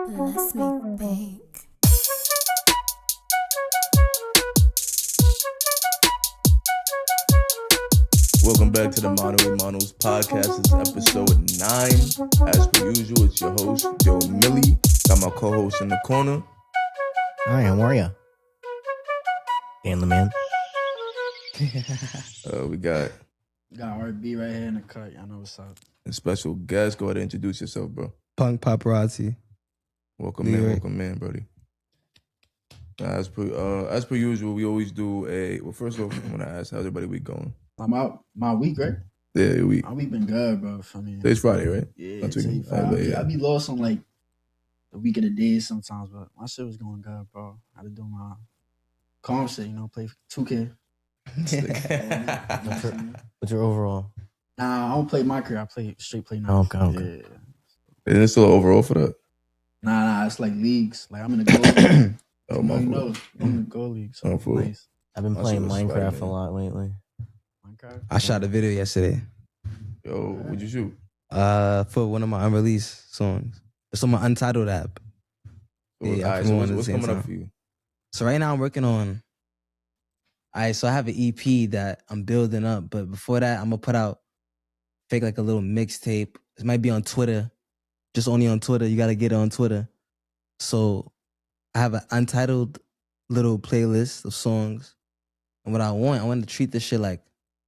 Let's make bank. Welcome back to the Mano Y Manos podcast. It's episode 9. As per usual, it's your host, Joe Millie. Got my co-host in the corner. Hi, how are ya? Dan the man. We got RB right here in the cut. Y'all know what's up. a special guest. Go ahead and introduce yourself, bro. Punk paparazzi. Welcome in, buddy. As per usual, we always do a. Well, first off, I'm gonna ask how's everybody week going. My week, right? Yeah, My week been good, bro. I mean, Today's Friday, right? Yeah, Not today's too- Friday. yeah. I be lost on like the week of the days sometimes, but my shit was going good, bro. I had to do my calm shit, play 2K. What's your overall? Nah, I don't play my career. I play now. Okay. Yeah. Isn't it still overall for that? Nah, it's like leagues. Like I'm in the goal league. Oh, my You fault. know, I'm in the goal league. So Oh, fool. nice. I've been My playing shit was Minecraft swag, a man. lot lately. Minecraft. I shot a video yesterday Yo, what'd you shoot? for one of my unreleased songs. It's on my Untitled app. Yeah, All right, I so put one what's at the same coming up time. for you? So right now I'm working on. So I have an EP that I'm building up, but before that I'm gonna put out like a little mixtape. It might be on Twitter, just only on Twitter. You gotta get it on Twitter. So I have an untitled little playlist of songs, and what I want to treat this shit like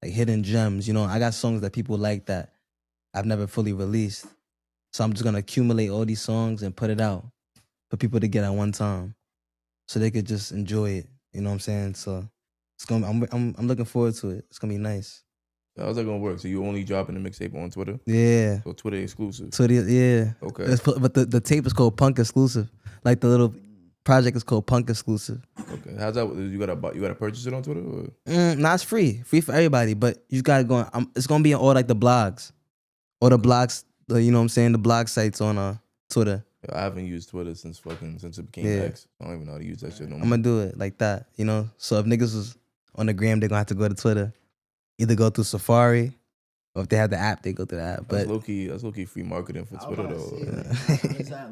hidden gems. I got songs that people like that I've never fully released. So I'm just gonna accumulate all these songs and put it out for people to get at one time, so they could just enjoy it. You know what I'm saying? So it's gonna. I'm looking forward to it. It's gonna be nice. How's that gonna work? So you only dropping the mixtape on Twitter? Yeah. So Twitter exclusive. Twitter. Yeah. Okay. But the tape is called Punk Exclusive. Like the little project is called Punk Exclusive. Okay. How's that? You gotta purchase it on Twitter? Or? Nah, it's free for everybody. But you gotta go. It's gonna be on all the blogs, all the blogs. You know what I'm saying? The blog sites on Twitter. I haven't used Twitter since it became Yeah. X. I don't even know how to use that shit no more. I'm gonna do it like that. So if niggas was on the gram, they're gonna have to go to Twitter. Either go through Safari, or if they have the app, they go through the app. But That's low key free marketing for Twitter though. Does that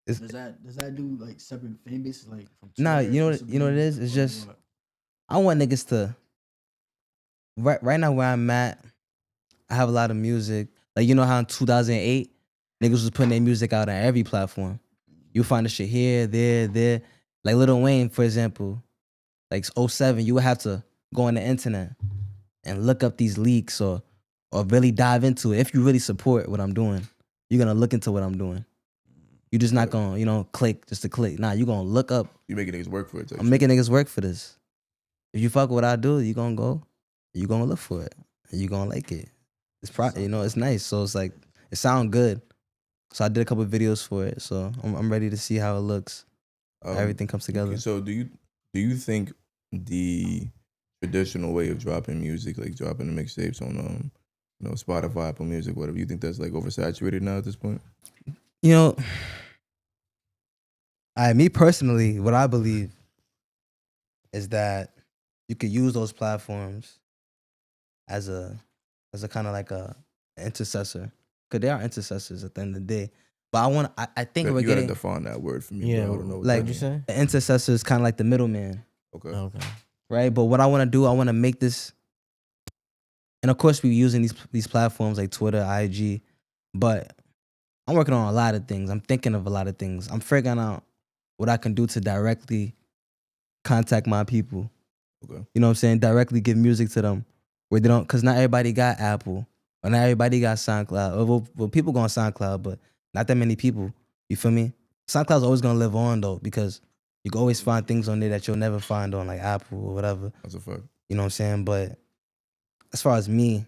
It's- does that do like separate fan bases like from Nah, Twitter, you know Instagram, what it is? It's or just what? I want niggas to right now where I'm at. I have a lot of music. Like how in 2008 niggas was putting their music out on every platform. You find the shit here, there. Like Lil Wayne, for example. Like 07, you would have to go on the internet and look up these leaks or really dive into it. If you really support what I'm doing, you're gonna look into what I'm doing. You're just not gonna, click just to click. Nah, you gonna look up. You making niggas work for it. I'm making niggas work for this. If you fuck with what I do, you gonna go, you gonna look for it, and you gonna like it. It's it's nice. So it's like it sound good. So I did a couple of videos for it. So I'm ready to see how it looks. Everything comes together. Okay, so do you think the traditional way of dropping music, like dropping the mixtapes on Spotify, Apple Music, whatever, you think that's like oversaturated now at this point? Me personally, what I believe is that you could use those platforms as a kind of like a intercessor, because they are intercessors at the end of the day. But I think we're You gotta getting define that word for me. Yeah, bro. I don't know what like- that What'd you means. say? the intercessor is kind of like the middleman, Okay. Okay. right? But what I want to do, I want to make this, and of course we're using these platforms like Twitter, IG, but I'm working on a lot of things. I'm thinking of a lot of things. I'm figuring out what I can do to directly contact my people. Okay. You know what I'm saying? Directly give music to them where they don't, because not everybody got Apple or not everybody got SoundCloud. Well, people go on SoundCloud, but not that many people. You feel me? SoundCloud's always gonna live on though, because you can always find things on there that you'll never find on like Apple or whatever. That's a fact. You know what I'm saying? But as far as me,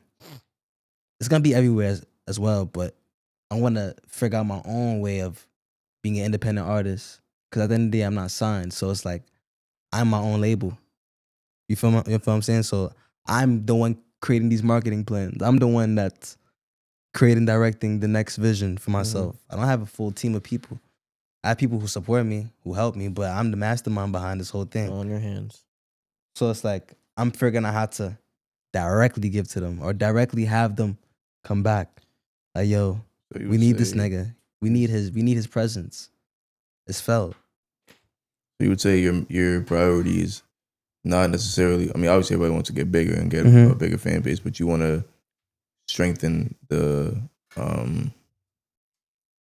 it's gonna be everywhere as well. But I want to figure out my own way of being an independent artist, because at the end of the day, I'm not signed. So it's like I'm my own label. You feel what I'm saying? So I'm the one creating these marketing plans. I'm the one that's creating, directing the next vision for myself. I don't have a full team of people. I have people who support me, who help me, but I'm the mastermind behind this whole thing. On your hands. So it's like I'm figuring out how to directly give to them or directly have them come back. Like, yo, So you we would need this say- nigga. We need his presence. It's felt. So you would say your priority is not necessarily. I mean, obviously everybody wants to get bigger and get Mhm. a bigger fan base, but you want to strengthen the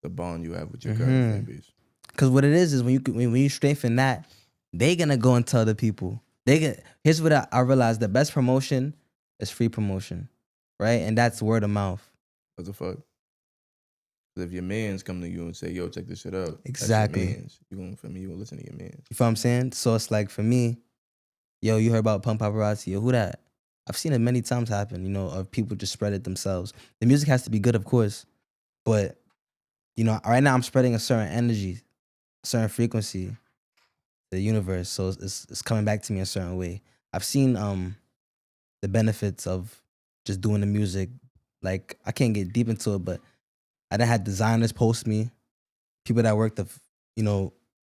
bond you have with your current fan base. Because what it is when you strengthen that, they gonna go and tell other people. Here's what I realized: the best promotion is free promotion, right? And that's word of mouth. What the fuck? 'Cause if your mans come to you and say, "Yo, check this shit out," Exactly. that's your mans. You gonna listen to your mans. You feel what I'm saying? So it's like for me, yo, you heard about Pump Paparazzi? Yo, who that? I've seen it many times happen. Of people just spread it themselves. The music has to be good, of course, but right now I'm spreading a certain energy, certain frequency, the universe. So it's coming back to me a certain way. I've seen the benefits of just doing the music. Like I can't get deep into it, but I done had designers post me, people that worked of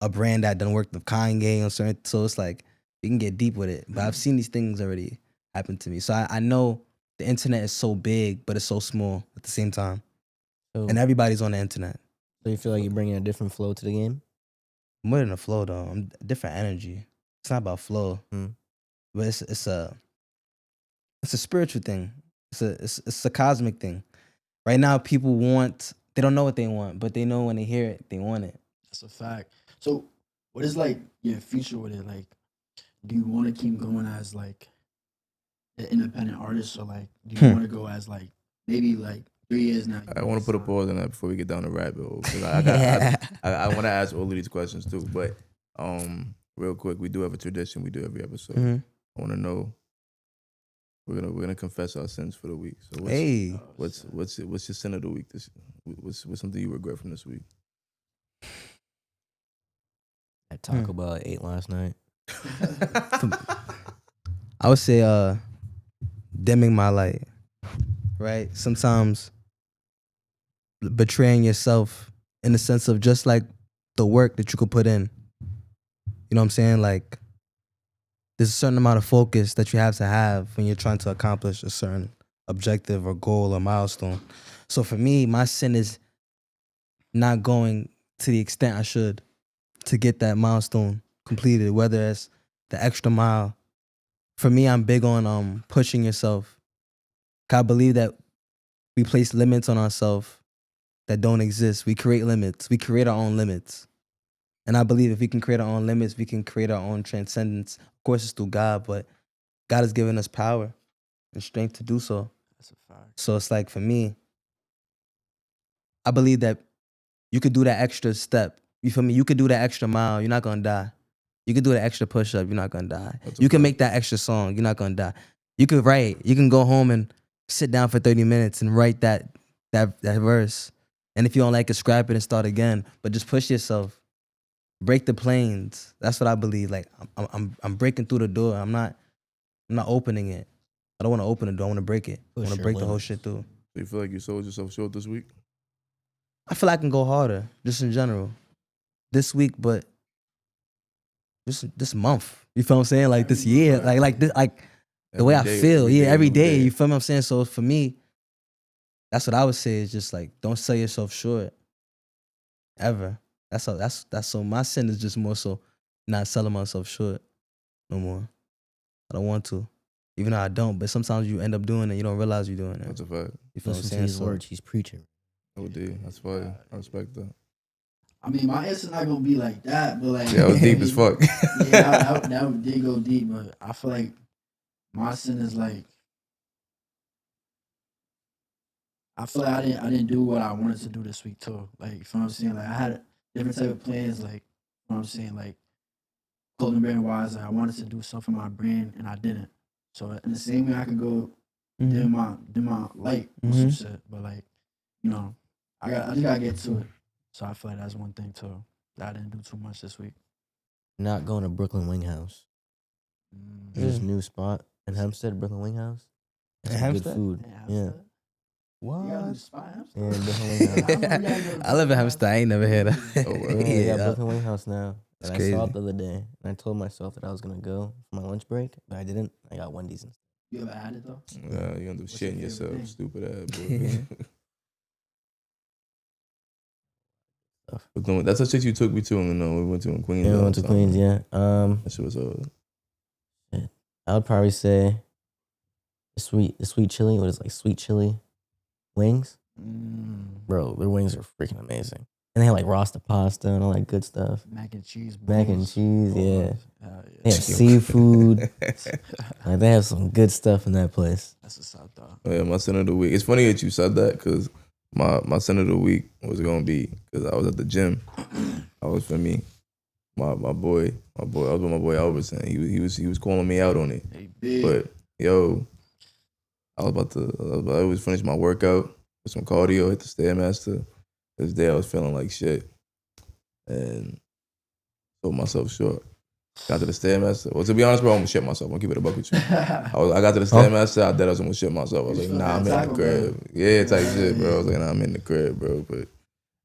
a brand that done worked with Kanye on certain. So it's like you can get deep with it. But I've seen these things already happen to me. So I know the internet is so big, but it's so small at the same time, So, and everybody's on the internet. so you feel like you're bringing a different flow to the game? More than a flow though, I'm different energy. It's not about flow, but it's a spiritual thing. It's a cosmic thing. Right now, people they don't know what they want, but they know when they hear it, they want it. That's a fact. So, what is like your future with it? Like, do you want to keep going as like an independent artist, or like, do you want to go as like maybe like 3 years now? I want to put a pause on that before we get down the rabbit hole because I want to ask all of these questions too. But real quick, we do have a tradition we do every episode. Mhm. I want to know. We're gonna confess our sins for the week. So what's your sin of the week? What's something you regret from this week? At Taco Bell I ate last night. I would say dimming my light. Right? Sometimes betraying yourself in the sense of just like the work that you could put in. You know what I'm saying? Like there's a certain amount of focus that you have to have when you're trying to accomplish a certain objective or goal or milestone. So for me, my sin is not going to the extent I should to get that milestone completed, whether it's the extra mile. For me, I'm big on pushing yourself. I believe that we place limits on ourselves that don't exist. We create limits. We create our own limits. And I believe if we can create our own limits, we can create our own transcendence. Of course, it's through God, but God has given us power and strength to do so. That's a fact. So it's like for me, I believe that you could do that extra step. You feel me? You could do that extra mile. You're not gonna die. You could do that extra push up. You're not gonna die. You can make that extra song. You're not gonna die. You could write. You can go home and sit down for 30 minutes and write that verse. And if you don't like it, scrap it and start again. But just push yourself. Break the planes. That's what I believe. Like I'm breaking through the door. I'm not opening it. I don't want to open the door. I want to break it. I want to break the whole shit through. Do you feel like you sold yourself short this week? I feel like I can go harder, just in general. This week, but this month. You feel what I'm saying? Like this year. Like this, like the way I feel. Yeah, every day. You feel what I'm saying? So for me, that's what I would say is just like don't sell yourself short. Ever. That's so my sin is just more so not selling myself short no more. I don't want to. Even though I don't, but sometimes you end up doing it, you don't realize you're doing it. That's a fact. You feel what I'm Listen to saying? his So, words, he's preaching. Oh, dude, that's fire. I respect that. I mean, my answer's not gonna be like that, but like Yeah, that was deep as fuck. Yeah, that did go deep, but I feel like my sin is like I feel like I didn't do what I wanted to do this week too. Like, you know what I'm saying? Like I had different type of plans, like you know what I'm saying, like clothing brand wise, like I wanted to do stuff for my brand and I didn't. So in the same way I can go dim my light on some shit, but like, you know, I just gotta get to it. So I feel like that's one thing too that I didn't do too much this week. Not going to Brooklyn Wing House. There's this new spot in Hempstead, Brooklyn Wing House. It's good food. Yeah. What? Yeah, Brooklyn Wing House. I live in Hempstead. I ain't never heard of it. Oh, wow. Yeah, Brooklyn Wing House now. It's And I saw crazy. it the other day, and I told myself that I was gonna go for my lunch break, but I didn't. I got Wendy's instead. You ever had it though? Yeah, you end up What's your shitting favorite yourself, thing? stupid ass boy. stuff. That's a shit you took me to, and we went to in Queens. Yeah, we went to Queens. Yeah. That shit was I would probably say the sweet chili. What is it, like sweet chili wings? Bro, their wings are freaking amazing. And they have like roasted pasta and all that good stuff. Mac and cheese. Mac and balls. cheese, yeah. They have Chicken. seafood. Like they have some good stuff in that place. That's what's up, though. Oh, yeah, my sin of the week. It's funny that you said that because my sin of the week was gonna be because I was at the gym. I was for me, my boy. I was with my boy Albertson. He was calling me out on it. Hey, big. But yo, I was finish my workout with some cardio, hit the Stairmaster. This day I was feeling like shit and sold myself short. Got to the Stairmaster. Well, to be honest, bro, I'm gonna shit myself. I'm gonna keep it a buck with you. I got to the Stairmaster. I thought I was gonna shit myself. I was like, nah, I'm in the crib. Yeah, type shit, bro. I was like, nah, I'm in the crib, bro. But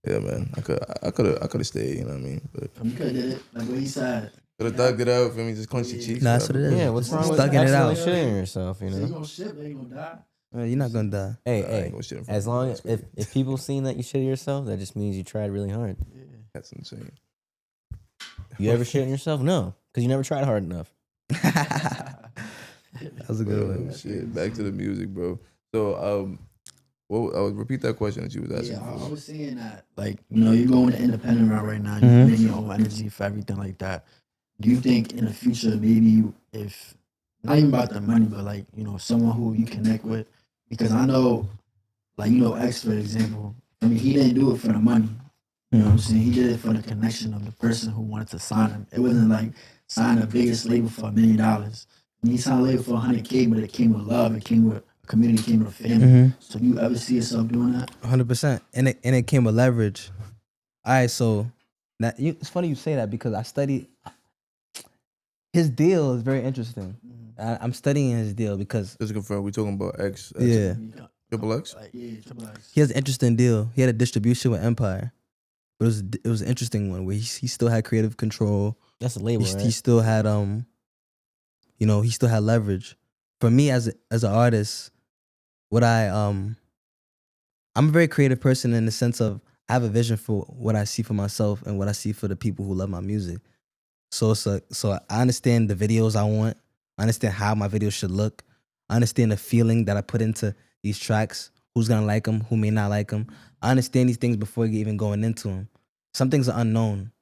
yeah, man, I could have stayed. You know what I mean? But You could have did it. Like what he said. could have thugged it out for me. Just clench your cheeks. Nah, that's what it is. Yeah, what's wrong with Stugging it out? accidentally shitting yourself? You So you know. gonna shit, but you gonna die. You're not gonna die. I ain't Hey, gonna shit in front as of long you. as That's if people seen that you shit yourself, that just means you tried really hard. Yeah. That's insane. You ever shit yourself? No, because you never tried hard enough. That was a good one. Oh, shit. Back to the music, bro. So, well, I would repeat that question that you was asking. Yeah, I for. was saying that, like, you're going the independent route right now. You're making your own energy for everything like that. Do you think in the future, maybe if, not even about the money, but like, someone who you connect with? Because I know, like, X, for example, I mean, he didn't do it for the money. You know what I'm saying? He did it for the connection of the person who wanted to sign him. It wasn't like sign the biggest label for $1 million. He signed a label for 100K, but it came with love. It came with a community, it came with a family. So you ever see yourself doing that? 100%. And it came with leverage. All right, so that it's funny you say that because I studied his deal is very interesting. I'm studying his deal because Just to confirm, we talking about X. yeah, Triple X? Like, yeah, Triple X. he has an interesting deal. He had a distribution with Empire, but it was an interesting one where he still had creative control. That's a label, right? He still had he still had leverage. For me as an artist, what I'm a very creative person in the sense of I have a vision for what I see for myself and what I see for the people who love my music. So I understand the videos I want. I understand how my videos should look. I understand the feeling that I put into these tracks. Who's gonna like them? Who may not like them? I understand these things before even going into them. Some things are unknown,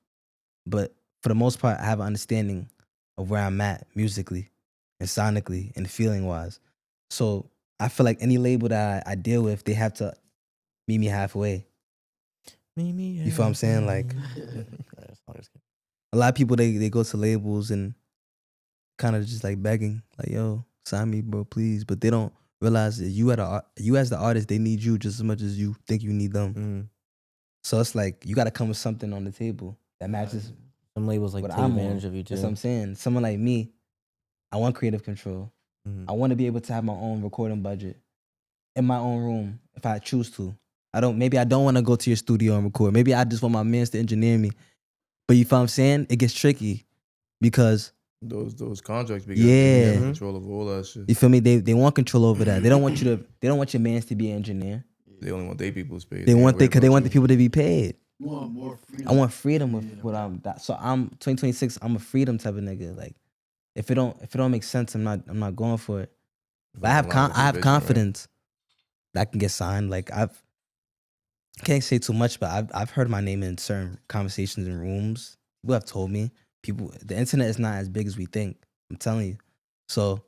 but for the most part, I have an understanding of where I'm at musically and sonically and feeling wise. So I feel like any label that I deal with, they have to meet me halfway. You feel what I'm saying? Like a lot of people, they go to labels and kind of just like begging, like, yo, sign me, bro, please. But they don't realize that you as the artist, they need you just as much as you think you need them. So it's like you got to come with something on the table that matches. Some labels like What take I'm advantage on. of you too. That's what I'm saying. Someone like me, I want creative control. I want to be able to have my own recording budget in my own room if I choose to. Maybe I don't want to go to your studio and record. Maybe I just want my mans to engineer me. But you feel what I'm saying? It gets tricky because Those contracts be Yeah. have control of all that shit. you feel me? They want control over that. They don't want your mans to be an engineer. They only want their people's paid. They want the people to be paid. You want more freedom. I want freedom with what I'm that. So I'm 2026, I'm a freedom type of nigga. Like if it don't make sense, I'm not going for it. But I have confidence that I can get signed. Like I can't say too much, but I've heard my name in certain conversations in rooms. People have told me. The internet is not as big as we think. I'm telling you. So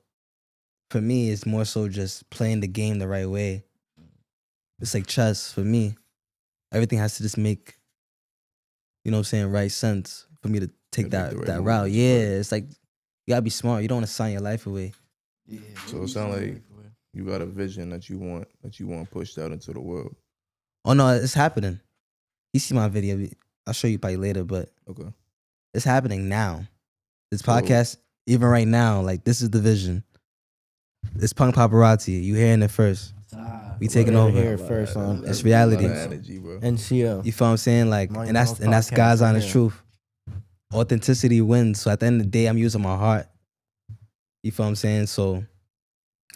for me, it's more so just playing the game the right way. It's like chess for me. Everything has to just make, you know what I'm saying, right sense for me to take Gotta make the that right route. moves, Yeah, right. it's like you gotta be smart. You don't want to sign your life away. Yeah, So it sound like you got a vision that you want pushed out into the world. Oh no, it's happening. You see my video. I'll show you probably later, but Okay. it's happening now. This So- podcast, even right now, like this is the vision. It's Punk Paparazzi. You hearing it first. We taking We're over. here first on It's reality. A lot of energy, bro. NCO. You feel what I'm saying? Like, Mano Y and that's Manos podcast God's right honest here. truth. Authenticity wins. So at the end of the day, I'm using my heart. You feel what I'm saying? So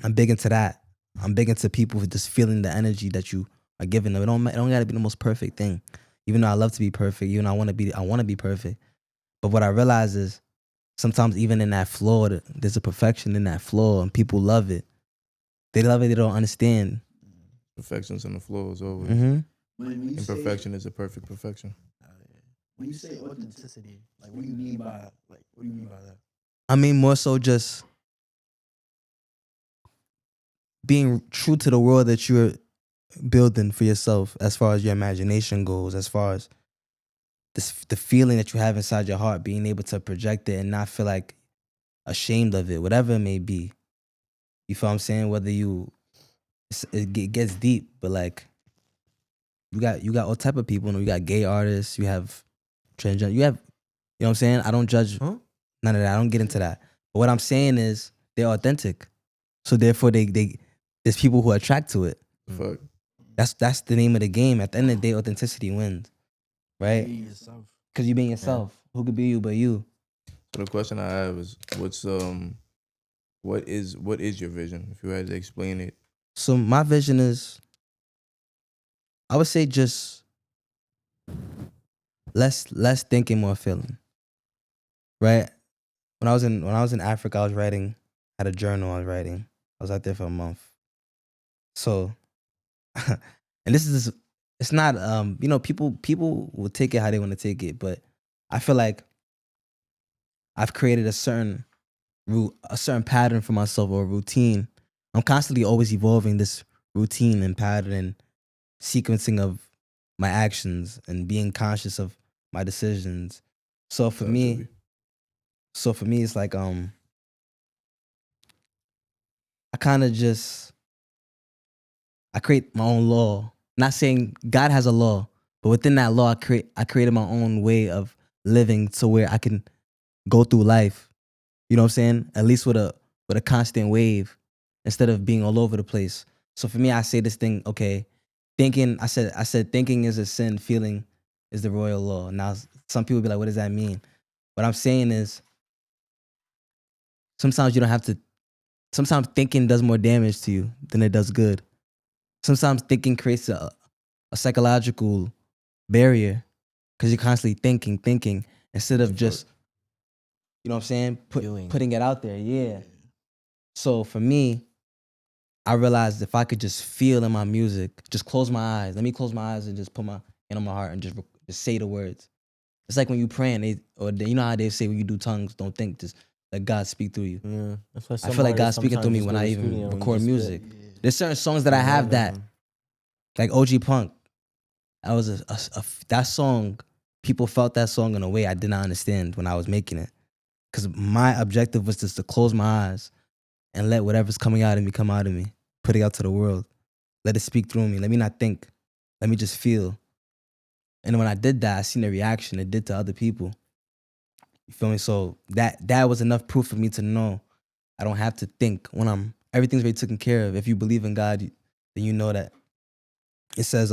I'm big into that. I'm big into people just feeling the energy that you are giving them. It don't gotta be the most perfect thing. Even though I love to be perfect, even though I want to be perfect. But what I realize is sometimes even in that flaw, there's a perfection in that flaw, and people love it. They love it. They don't understand. Perfection's in the flow as always. Mm-hmm. When you Imperfection is a perfect perfection. when you say authenticity, like what do you mean by that? I mean, more so just being true to the world that you're building for yourself, as far as your imagination goes, as far as the feeling that you have inside your heart, being able to project it and not feel like ashamed of it, whatever it may be. You feel what I'm saying? Whether it gets deep, but like you got all type of people. You got gay artists, you have transgender, you know what I'm saying? I don't judge none of that. I don't get into that. But what I'm saying is they're authentic. So therefore they there's people who attract to it. Fuck. That's the name of the game. At the end of the day, authenticity wins. Right? Being yourself. Because you being yourself. Yeah. Who could be you but you? So the question I have is, what is your vision? If you had to explain it. So my vision is, I would say just less thinking, more feeling. Right? When I was in Africa, I was writing, had a journal I was writing. I was out there for a month. So and this is, it's not people will take it how they want to take it, but I feel like I've created a certain pattern for myself, or a routine. I'm constantly always evolving this routine and pattern and sequencing of my actions and being conscious of my decisions. So for me, it's like I kind of just, I create my own law. Not saying God has a law, but within that law, I created my own way of living to where I can go through life. You know what I'm saying? At least with a constant wave, instead of being all over the place. So for me, I say this thing, okay, thinking, I said thinking is a sin, feeling is the royal law. Now some people be like, what does that mean? What I'm saying is, sometimes you don't have to, sometimes thinking does more damage to you than it does good. Sometimes thinking creates a psychological barrier, because you're constantly thinking instead of just, you know what I'm saying, putting it out there. Yeah. So for me, I realized if I could just feel in my music, just close my eyes. Let me close my eyes and just put my hand on my heart and just say the words. It's like when you praying, you know how they say when you do tongues, don't think, just let God speak through you. Yeah, that's why I feel like God's speaking through me when I even record music. There's certain songs that I have that, like OG Punk. That was that song. People felt that song in a way I did not understand when I was making it, because my objective was just to close my eyes and let whatever's coming out of me come out of me, put it out to the world. Let it speak through me. Let me not think. Let me just feel. And when I did that, I seen the reaction it did to other people. You feel me? So that was enough proof for me to know I don't have to think when everything's already taken care of. If you believe in God, then you know that it says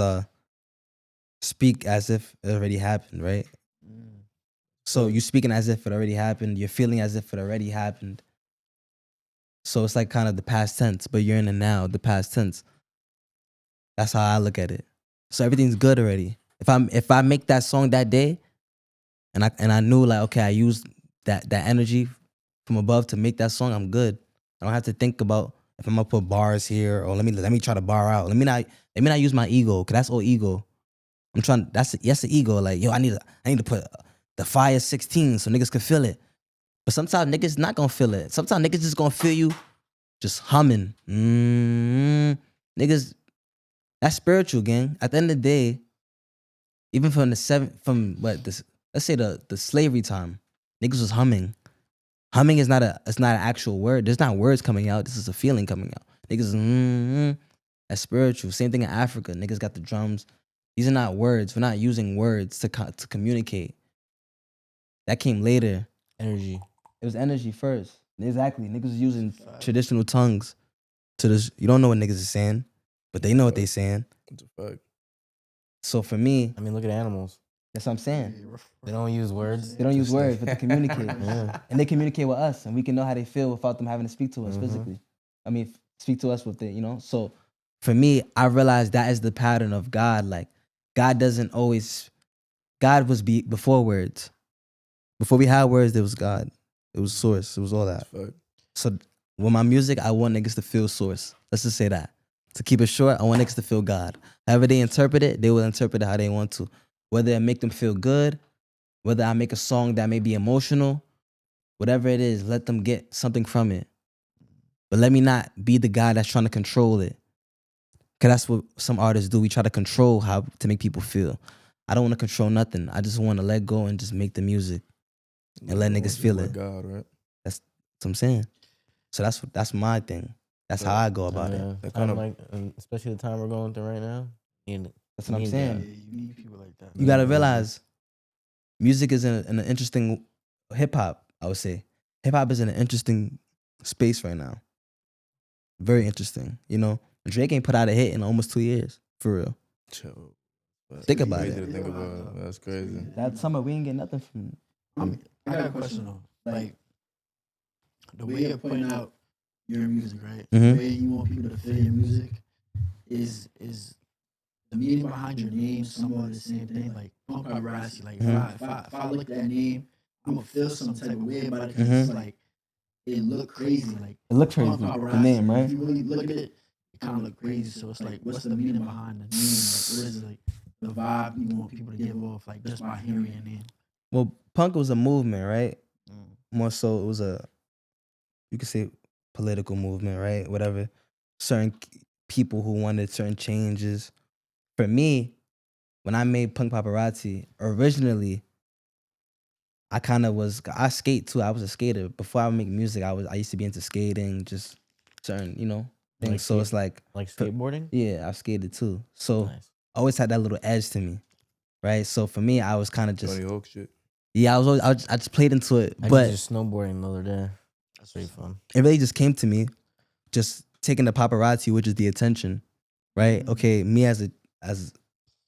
speak as if it already happened, right? So you're speaking as if it already happened. You're feeling as if it already happened. So it's like kind of the past tense, but you're in the now, the past tense. That's how I look at it. So everything's good already. If I make that song that day, and I knew like, okay, I used that energy from above to make that song, I'm good. I don't have to think about if I'm gonna put bars here, or let me try to bar out. Let me not use my ego, cause that's all ego. I'm trying. That's the ego. Like, yo, I need to put the fire 16 so niggas can feel it. But sometimes niggas not gonna feel it. Sometimes niggas just gonna feel you just humming. Niggas, that's spiritual, gang. At the end of the day, even from let's say the slavery time, niggas was humming. Humming is not it's not an actual word. There's not words coming out. This is a feeling coming out. Niggas, that's spiritual. Same thing in Africa. Niggas got the drums. These are not words. We're not using words to communicate. That came later. Energy. It was energy first. Exactly. Niggas was using traditional tongues to this. You don't know what niggas is saying, but they know what they saying. It's a fact. So for me, I mean, look at animals. that's what I'm saying. They don't use words. They don't use words, but they communicate. Yeah. And they communicate with us, and we can know how they feel without them having to speak to us physically. I mean, speak to us with the, So for me, I realized that is the pattern of God. Like, God doesn't always God was before words. Before we had words, there was God. It was source. It was all that. Fuck. So with my music, I want niggas to feel source. Let's just say that. To keep it short, I want niggas to feel God. However they interpret it, they will interpret it how they want to. Whether it make them feel good, whether I make a song that may be emotional, whatever it is, let them get something from it. But let me not be the guy that's trying to control it. Cause that's what some artists do. We try to control how to make people feel. I don't want to control nothing. I just want to let go and just make the music and let niggas feel it. God, right? That's what I'm saying. So that's my thing. That's how I go about it. That I'm kind of- like, especially the time we're going through right now. That's what I'm Yeah, saying. you need people like that. You gotta realize music is in an interesting hip hop, I would say. Hip hop is in an interesting space right now. Very interesting. You know, Drake ain't put out a hit in almost 2 years. For real. Chill. That's Think about crazy it. to think about. That's crazy. That summer we ain't get nothing from I got a question though. Like the way you're putting out your music, right? Mhm. The way you want people to feel your music is the meaning behind your name somewhat the same thing. Like Punk Paparazzi. Like if I look at that name, I'm gonna feel some type of way about it because it's like it look crazy. Like it look Punk crazy. Paparazzi. The name, If right? you really look at it, it kind of look crazy. So it's like, what's the meaning behind the name? Like, what is like the vibe you want people to give off, like just by hearing your name? Well, punk was a movement, right? Mm. More so it was you could say political movement, right? Whatever. Certain people who wanted certain changes. For me, when I made Punk Paparazzi, originally, I skate too. I was a skater. Before I would make music, I used to be into skating, just certain, things. Like So it's like skateboarding. yeah, I skated too. So Nice. I always had that little edge to me. Right? So for me, I was kind of just Tony Hawk shit. yeah, I just played into it. I But just snowboarding the other day. That's pretty fun. it really just came to me, just taking the paparazzi, which is the attention, right? Okay, me as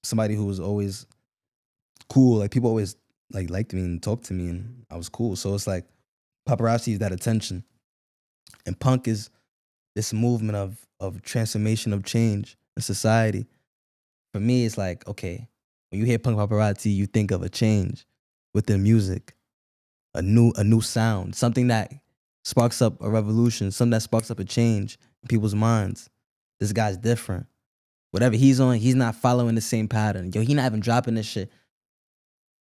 somebody who was always cool, like people always liked me and talked to me, and I was cool. So it's like paparazzi is that attention, and punk is this movement of transformation of change in society. For me, it's like okay, when you hear punk paparazzi, you think of a change within music, a new sound, something that sparks up a revolution, something that sparks up a change in people's minds. This guy's different. Whatever he's on, he's not following the same pattern. Yo, he not even dropping this shit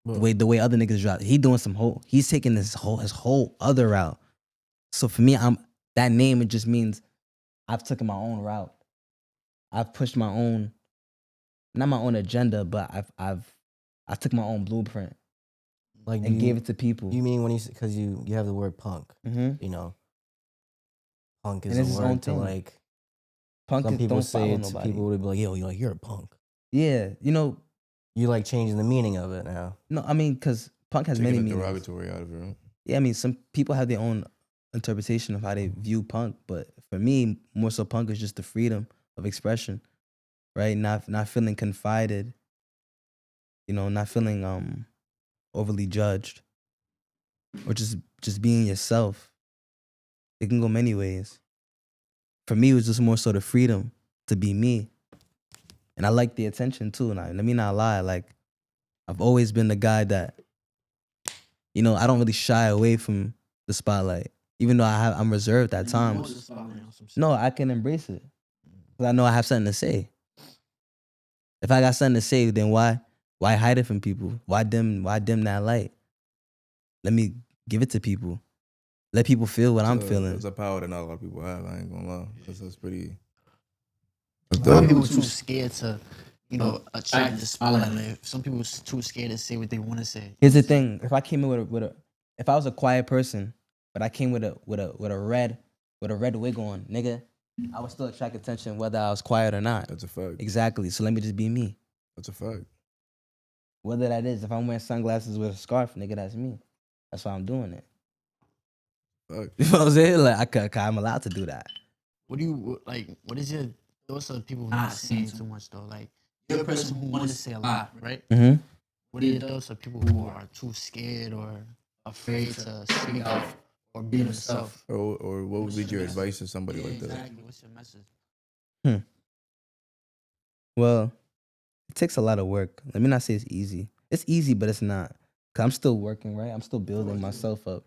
the way other niggas drop. He doing he's taking his whole other route. So for me, that name, it just means I've taken my own route. I've pushed my own, not my own agenda, but I took my own blueprint Like and gave it to people. You mean when because you have the word punk? Mm-hmm. You know, punk is And it's a his own word to thing. like. Punk Some is, people don't say follow it to nobody. people would be like, "Yo, you're a punk." Yeah, You like changing the meaning of it now. no, I mean, because punk has many Taking the meanings. derogatory out of it, right? Yeah, I mean, some people have their own interpretation of how they view punk, but for me, more so, punk is just the freedom of expression, right? Not feeling confided, not feeling overly judged, or just being yourself. It can go many ways. For me, it was just more so the freedom to be me, and I like the attention too. And let me not lie, like I've always been the guy that, I don't really shy away from the spotlight, even though I'm reserved at times. No, I can embrace it. Because I know I have something to say. If I got something to say, then why hide it from people? Why dim that light? Let me give it to people. Let people feel what I'm feeling. It's a power that not a lot of people have. I ain't gonna lie. That's pretty. Some people too scared to, attract the spotlight. Like, some people too scared to say what they want to say. Here's the thing: if I came in if I was a quiet person, but I came with a red wig on, nigga, I would still attract attention whether I was quiet or not. That's a fact. Exactly. So let me just be me. That's a fact. Whether that is, if I'm wearing sunglasses with a scarf, nigga, that's me. That's why I'm doing it. Fact. You know what I'm saying? Like, I'm allowed to do that. What do you like? What is your thoughts of people not saying too much though? Like you're a person who wants to say a lot, right? Mm-hmm. What are your thoughts of people who are too scared or afraid to speak out or be themselves? Or what would be your advice to somebody Yeah, like that? exactly. What's your message? Well, it takes a lot of work. Let me not say it's easy. It's easy, but it's not. Cause I'm still working, right? I'm still building myself up,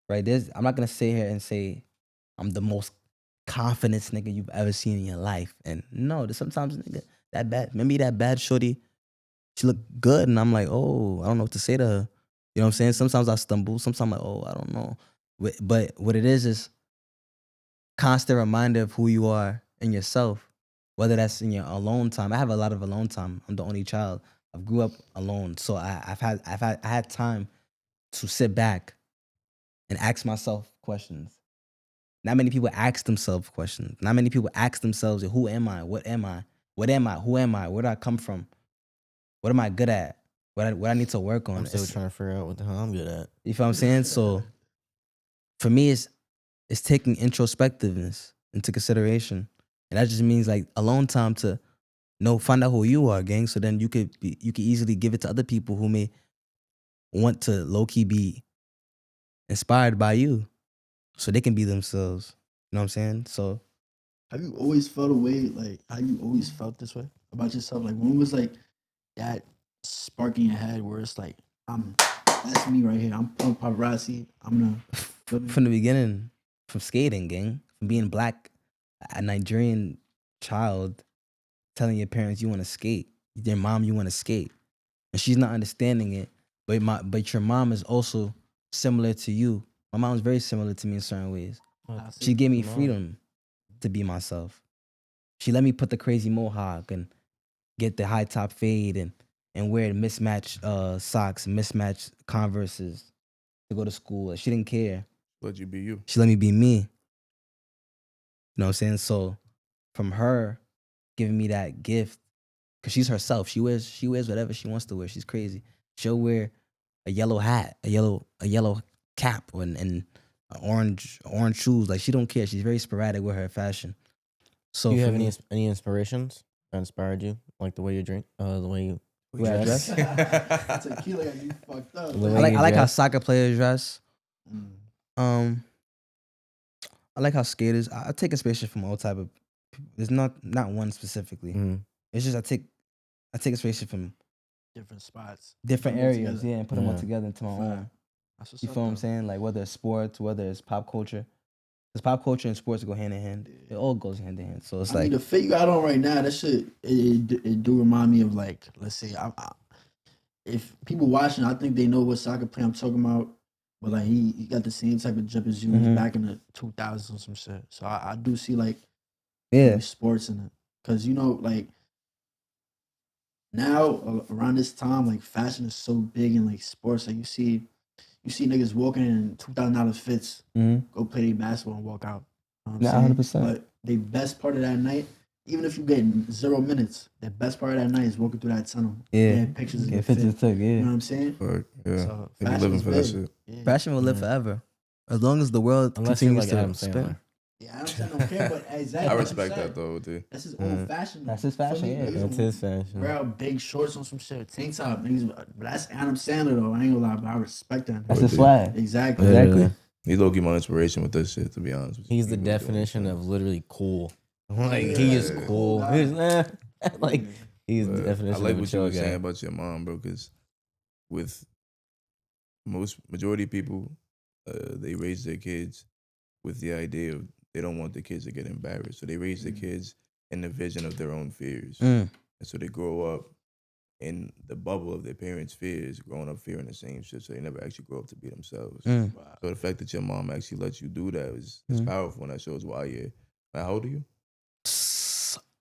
right? I'm not gonna sit here and say I'm the most confident nigga you've ever seen in your life. And no, there's sometimes nigga that bad. Maybe that bad shorty, she look good, and I'm like, oh, I don't know what to say to her. You know what I'm saying? Sometimes I stumble. Sometimes I'm like, oh, I don't know. But what it is constant reminder of who you are and yourself. Whether that's in your alone time. I have a lot of alone time. I'm the only child. I grew up alone, so I had time to sit back and ask myself questions. Not many people ask themselves questions. Not many people ask themselves, who am I? What am I? What am I? Who am I? Where do I come from? What am I good at? What I need to work on? I'm still trying to figure out what the hell I'm good at. You feel what I'm saying? So for me, it's taking introspectiveness into consideration. And that just means like alone time to find out who you are, gang. So then you could easily give it to other people who may want to low key be inspired by you, so they can be themselves. You know what I'm saying? So Have you always felt a way, like, how you always felt this way about yourself? Like, when was, like, that spark in your head where it's like, that's me right here. I'm punk paparazzi. I'm from the beginning, from skating, gang, from being black, a Nigerian child, telling your parents you want to skate, your mom you want to skate, and she's not understanding it. But your mom is also similar to you. My mom's very similar to me in certain ways. She gave me freedom to be myself. She let me put the crazy mohawk and get the high top fade and wear mismatched socks, mismatched Converses to go to school. She didn't care. Let you be you. She let me be me. You know what I'm saying? So from her giving me that gift, because she's herself. She wears whatever she wants to wear. She's crazy. She'll wear a yellow hat, a yellow cap, and orange shoes. Like, she don't care. She's very sporadic with her fashion. So Do you for have me, any inspirations that inspired you? Like the way you drink, the way you way I dress. Tequila got you fucked up. The I way like you I like how dress. soccer players dress. Mm. I like how skaters. I take inspiration from all type of. There's not one specifically. Mhm. It's just I take inspiration from Different spots. different Put 'em all areas, together. yeah, and put them all Yeah. together into my Fact. own. That's what's You up, feel what I'm though. saying? Like, whether it's sports, whether it's pop culture, because pop culture and sports go hand in hand. It all goes hand in hand. So it's I mean, like, the fit you got on right now, that shit, it do remind me of, like, let's say, if people watching, I think they know what soccer player I'm talking about. But like, he got the same type of jump as you Mhm. back in the 2000s or some shit. So I do see like yeah, sports in it, cause like now around this time, like fashion is so big in like sports. Like you see niggas walking in $2,000 fits, go play their basketball and walk out. You know what I'm saying? 100%. But the best part of that night, even if you get 0 minutes, the best part of that night is walking through that tunnel. Yeah, Getting pictures of get the pictures fit. took. You know Yeah, what I'm saying? Fuck, yeah. So They be fashion living is for that big. shit. Yeah. fashion will live forever as long as the world Unless you're continues like Adam to spin. Sandler. Yeah, Adam Sandler don't care, but exactly. I that's what I'm respect saying. that though, dude. That's his own Mhm. fashion. That's his Feel fashion, me? yeah. Niggas That's will his fashion. wear out big shorts on some shit, tank top. Niggas, but that's Adam Sandler though. I ain't gonna lie, but I respect that. That's Would his do. swag. Exactly. Exactly. He's low-key my inspiration with this shit, to be honest with you. He's the He really do definition of understand. literally cool. Like Yeah, he is yeah. cool. Cool He's guy. like Yeah. he's the But I definition like of a what you chill were saying guy. about your mom, bro, because with majority of people, they raise their kids with the idea of they don't want the kids to get embarrassed. So they raise the kids in the vision of their own fears. Mm. And so they grow up in the bubble of their parents' fears, growing up fearing the same shit. So they never actually grow up to be themselves. Mm. So the fact that your mom actually lets you do that is powerful, and that shows why you're. How old are you?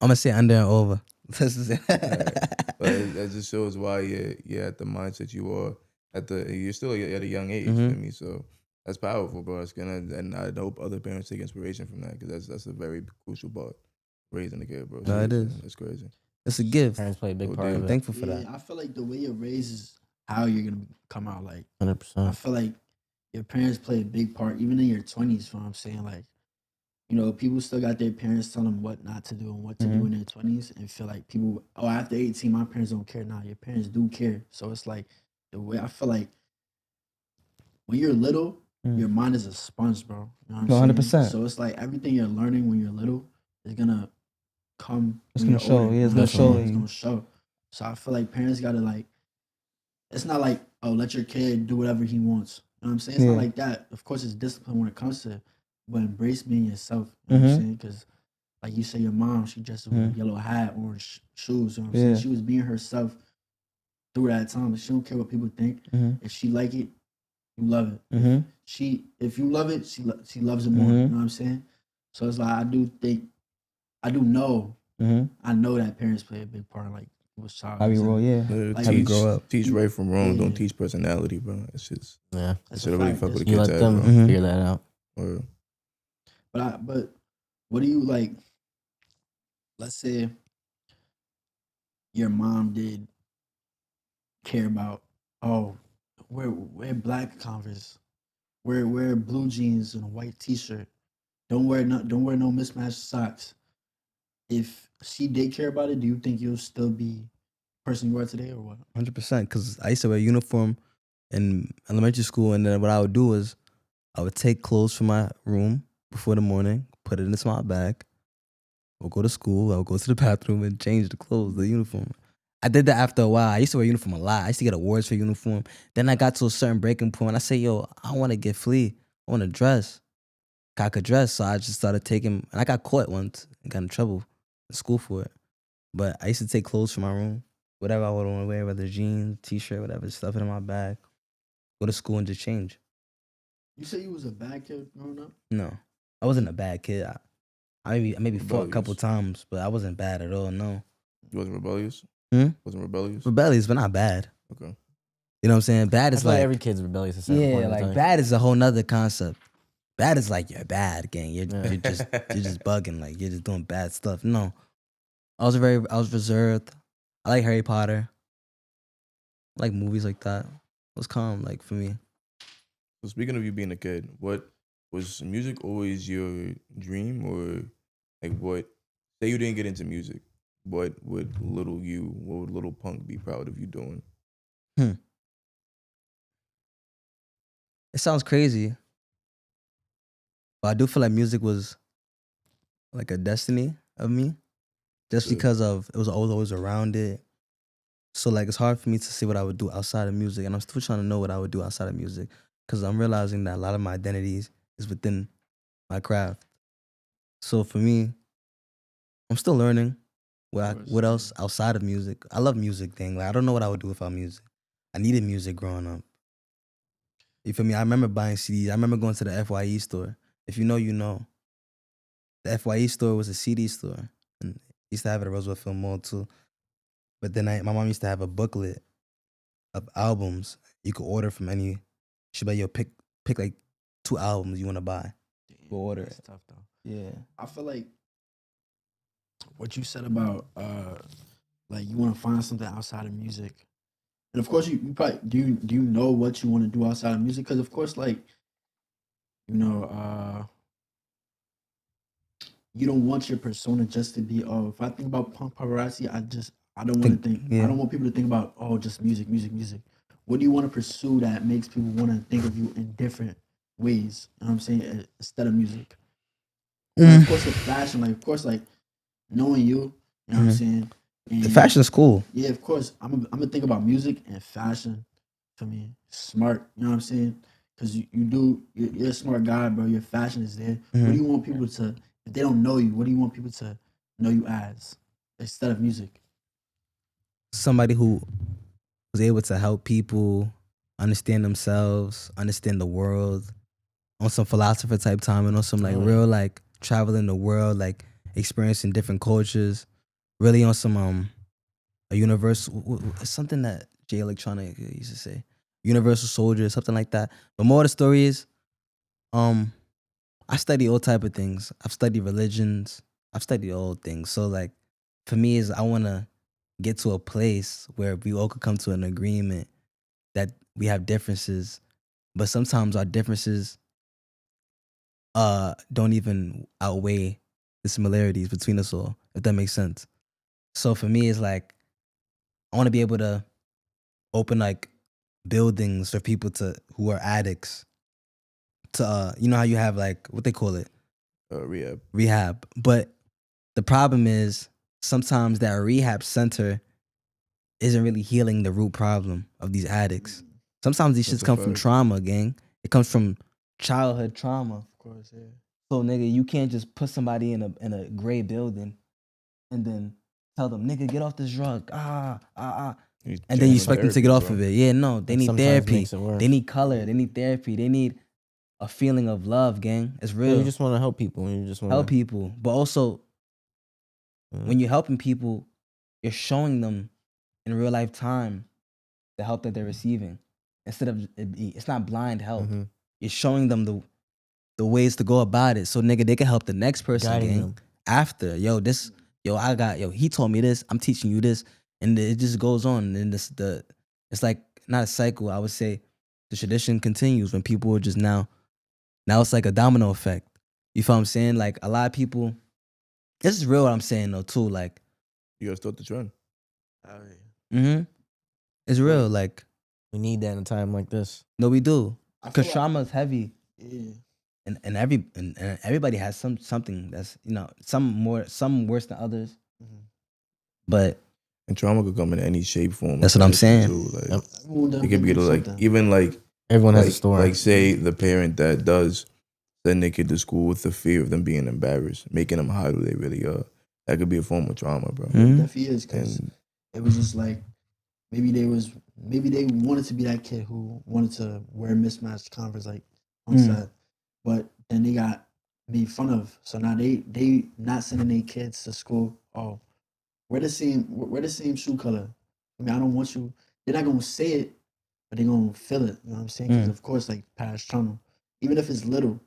I'm gonna say under and over. This is it. But that just shows why you're at the mindset you are you're still at a young age. You feel me? So that's powerful, bro. It's gonna, and I hope other parents take inspiration from that, because that's a very crucial part raising a kid, bro. No, it Seriously, is. That's crazy. It's a gift. Parents play a big Oh, part dude. of I'm it. thankful for Yeah, that. I feel like the way you're raised is how you're gonna come out. Like 100%. I feel like your parents play a big part, even in your 20s. You know what I'm saying? Like, people still got their parents telling them what not to do and what to do in their 20s, and feel like people, after 18, my parents don't care. Nah, your parents do care. So it's like the way I feel like when you're little, your mind is a sponge, bro. You know what I'm saying? 100%. So it's like everything you're learning when you're little is gonna come. It's when gonna you're older. show. Yeah, it's You know gonna what I'm saying? show It's you. gonna show. So I feel like parents gotta like it's not like, oh, let your kid do whatever he wants. You know what I'm saying? It's not like that. Of course, it's discipline when it comes to it, but embrace being yourself. You know what I'm saying? Because, like you say, your mom, she dressed with a yellow hat, orange shoes. You know what I'm saying? She was being herself through that time. She don't care what people think. If she like it, you love it. If you love it, she loves it more. You know what I'm saying? So it's like I know that parents play a big part in like what's child. How we roll, yeah. Like, How we grow up. Teach right from wrong. Don't Yeah. teach personality, bro. It's just Yeah. it should really fuck with the You kids' let head, them bro. figure that out. Or, But what do you like? Let's say your mom did care about, oh, wear black Converse, wear blue jeans and a white T-shirt. Don't wear no mismatched socks. If she did care about it, do you think you'll still be the person you are today, or what? 100%. Because I used to wear a uniform in elementary school, and then what I would do is I would take clothes from my room before the morning, put it in a small bag. I would go to school. I would go to the bathroom and change the clothes, the uniform. I did that after a while. I used to wear uniform a lot. I used to get awards for uniform. Then I got to a certain breaking point. I said, yo, I want to get flea. I want to dress. I could dress. So I just started taking, and I got caught once and got in trouble in school for it. But I used to take clothes from my room, whatever I would want to wear, whether jeans, t-shirt, whatever, stuff it in my bag, go to school and just change. You say you was a bad kid growing up? No, I wasn't a bad kid. I maybe fought a couple Rebellious. times, but I wasn't bad at all, no. you wasn't rebellious? Wasn't rebellious? Rebellious, but not bad. Okay. You know what I'm saying? Bad I is feel like like, every kid's rebellious at a certain point yeah, in like time. bad is a whole nother concept. Bad is like you're bad, gang. You're Yeah. just bugging, like you're just doing bad stuff. No, I was reserved. I like Harry Potter. I like movies like that. It was calm, like for me. So speaking of you being a kid, what was music always your dream, or like what? Say you didn't get into music, what would little Punk be proud of you doing? It sounds crazy, but I do feel like music was like a destiny of me, just Good. because of it was always around it. So like it's hard for me to see what I would do outside of music, and I'm still trying to know what I would do outside of music, because I'm realizing that a lot of my identities is within my craft. So for me, I'm still learning what else outside of music. I love music thing. Like I don't know what I would do without music. I needed music growing up. You feel me? I remember buying CDs. I remember going to the FYE store. If you know, you know. The FYE store was a CD store. And used to have it at Roosevelt Film Mall too. But then my mom used to have a booklet of albums you could order from any. She'd be like, yo, pick like 2 albums you want to buy. Go order That's it. tough though. Yeah. I feel like what you said about like you want to find something outside of music, and of course you probably do you know what you want to do outside of music? Because of course, like, you know, you don't want your persona just to be, oh, if I think about punk paparazzi, I don't want to think, yeah. I don't want people to think about, oh, just music. What do you want to pursue that makes people want to think of you in different ways? You know what I'm saying? Instead of music. And of course, with fashion, like, of course, like, knowing you know what I'm saying? The And fashion's cool. yeah, of course, I'm gonna think about music and fashion for me. Smart, you know what I'm saying? Because you're a smart guy, bro. Your fashion is there. What do you want people to, if they don't know you, what do you want people to know you as instead of music? Somebody who was able to help people understand themselves, understand the world, on some philosopher type time, and on some like real like traveling the world, like experiencing different cultures, really on some a universal something that Jay Electronic used to say, universal soldier, something like that. But more of the story is, I study all type of things. I've studied religions. I've studied all things. So like, for me is I want to get to a place where we all could come to an agreement that we have differences, but sometimes our differences don't even outweigh the similarities between us all, if that makes sense. So for me, it's like I want to be able to open like buildings for people to who are addicts to you know how you have like what they call it, Rehab. But the problem is sometimes that rehab center isn't really healing the root problem of these addicts. Sometimes these That's shits a come from fact. trauma, gang. It comes from childhood trauma. Of course, yeah. So nigga, you can't just put somebody in a gray building and then tell them, nigga, get off this drug. You And then you jam expect them to therapy, get off bro. of it. Yeah, no, they That need sometimes therapy. makes it worse. They need color. They need therapy. They need a feeling of love, gang. It's Yeah, real. you just want to help people. You just want Help people. But also, Mhm. when you're helping people, you're showing them in real life time the help that they're receiving. Instead of it's not blind help. Mhm. You're showing them the ways to go about it. So nigga, they can help the next person, Guiding gang. them. After, he told me this, I'm teaching you this, and it just goes on. And it's like not a cycle. I would say the tradition continues when people are just now it's like a domino effect. You feel what I'm saying? Like a lot of people, this is real what I'm saying though too. Like, You gotta start the trend. it's real. Like, We need that in a time like this. no, we do, I because feel like- trauma is heavy. Yeah. And everybody has something that's some worse than others. Mhm. But And trauma could come in any shape, form. That's or what I'm fashion, saying. Too. Like, Yep. Everyone it could be do like something. even like Everyone has a like, story. like say the parent that does send their kid to school with the fear of them being embarrassed, making them hide who they really are. That could be a form of trauma, bro. It Mhm. definitely is, because And it was just like maybe they wanted to be that kid who wanted to wear mismatched Converse like on set, but then they got made fun of. So now they not sending their kids to school. Oh, we're the same shoe color. I mean, I don't want you. They're not gonna say it, but they're gonna feel it. You know what I'm saying? Because of course, like past trauma, even if it's little, you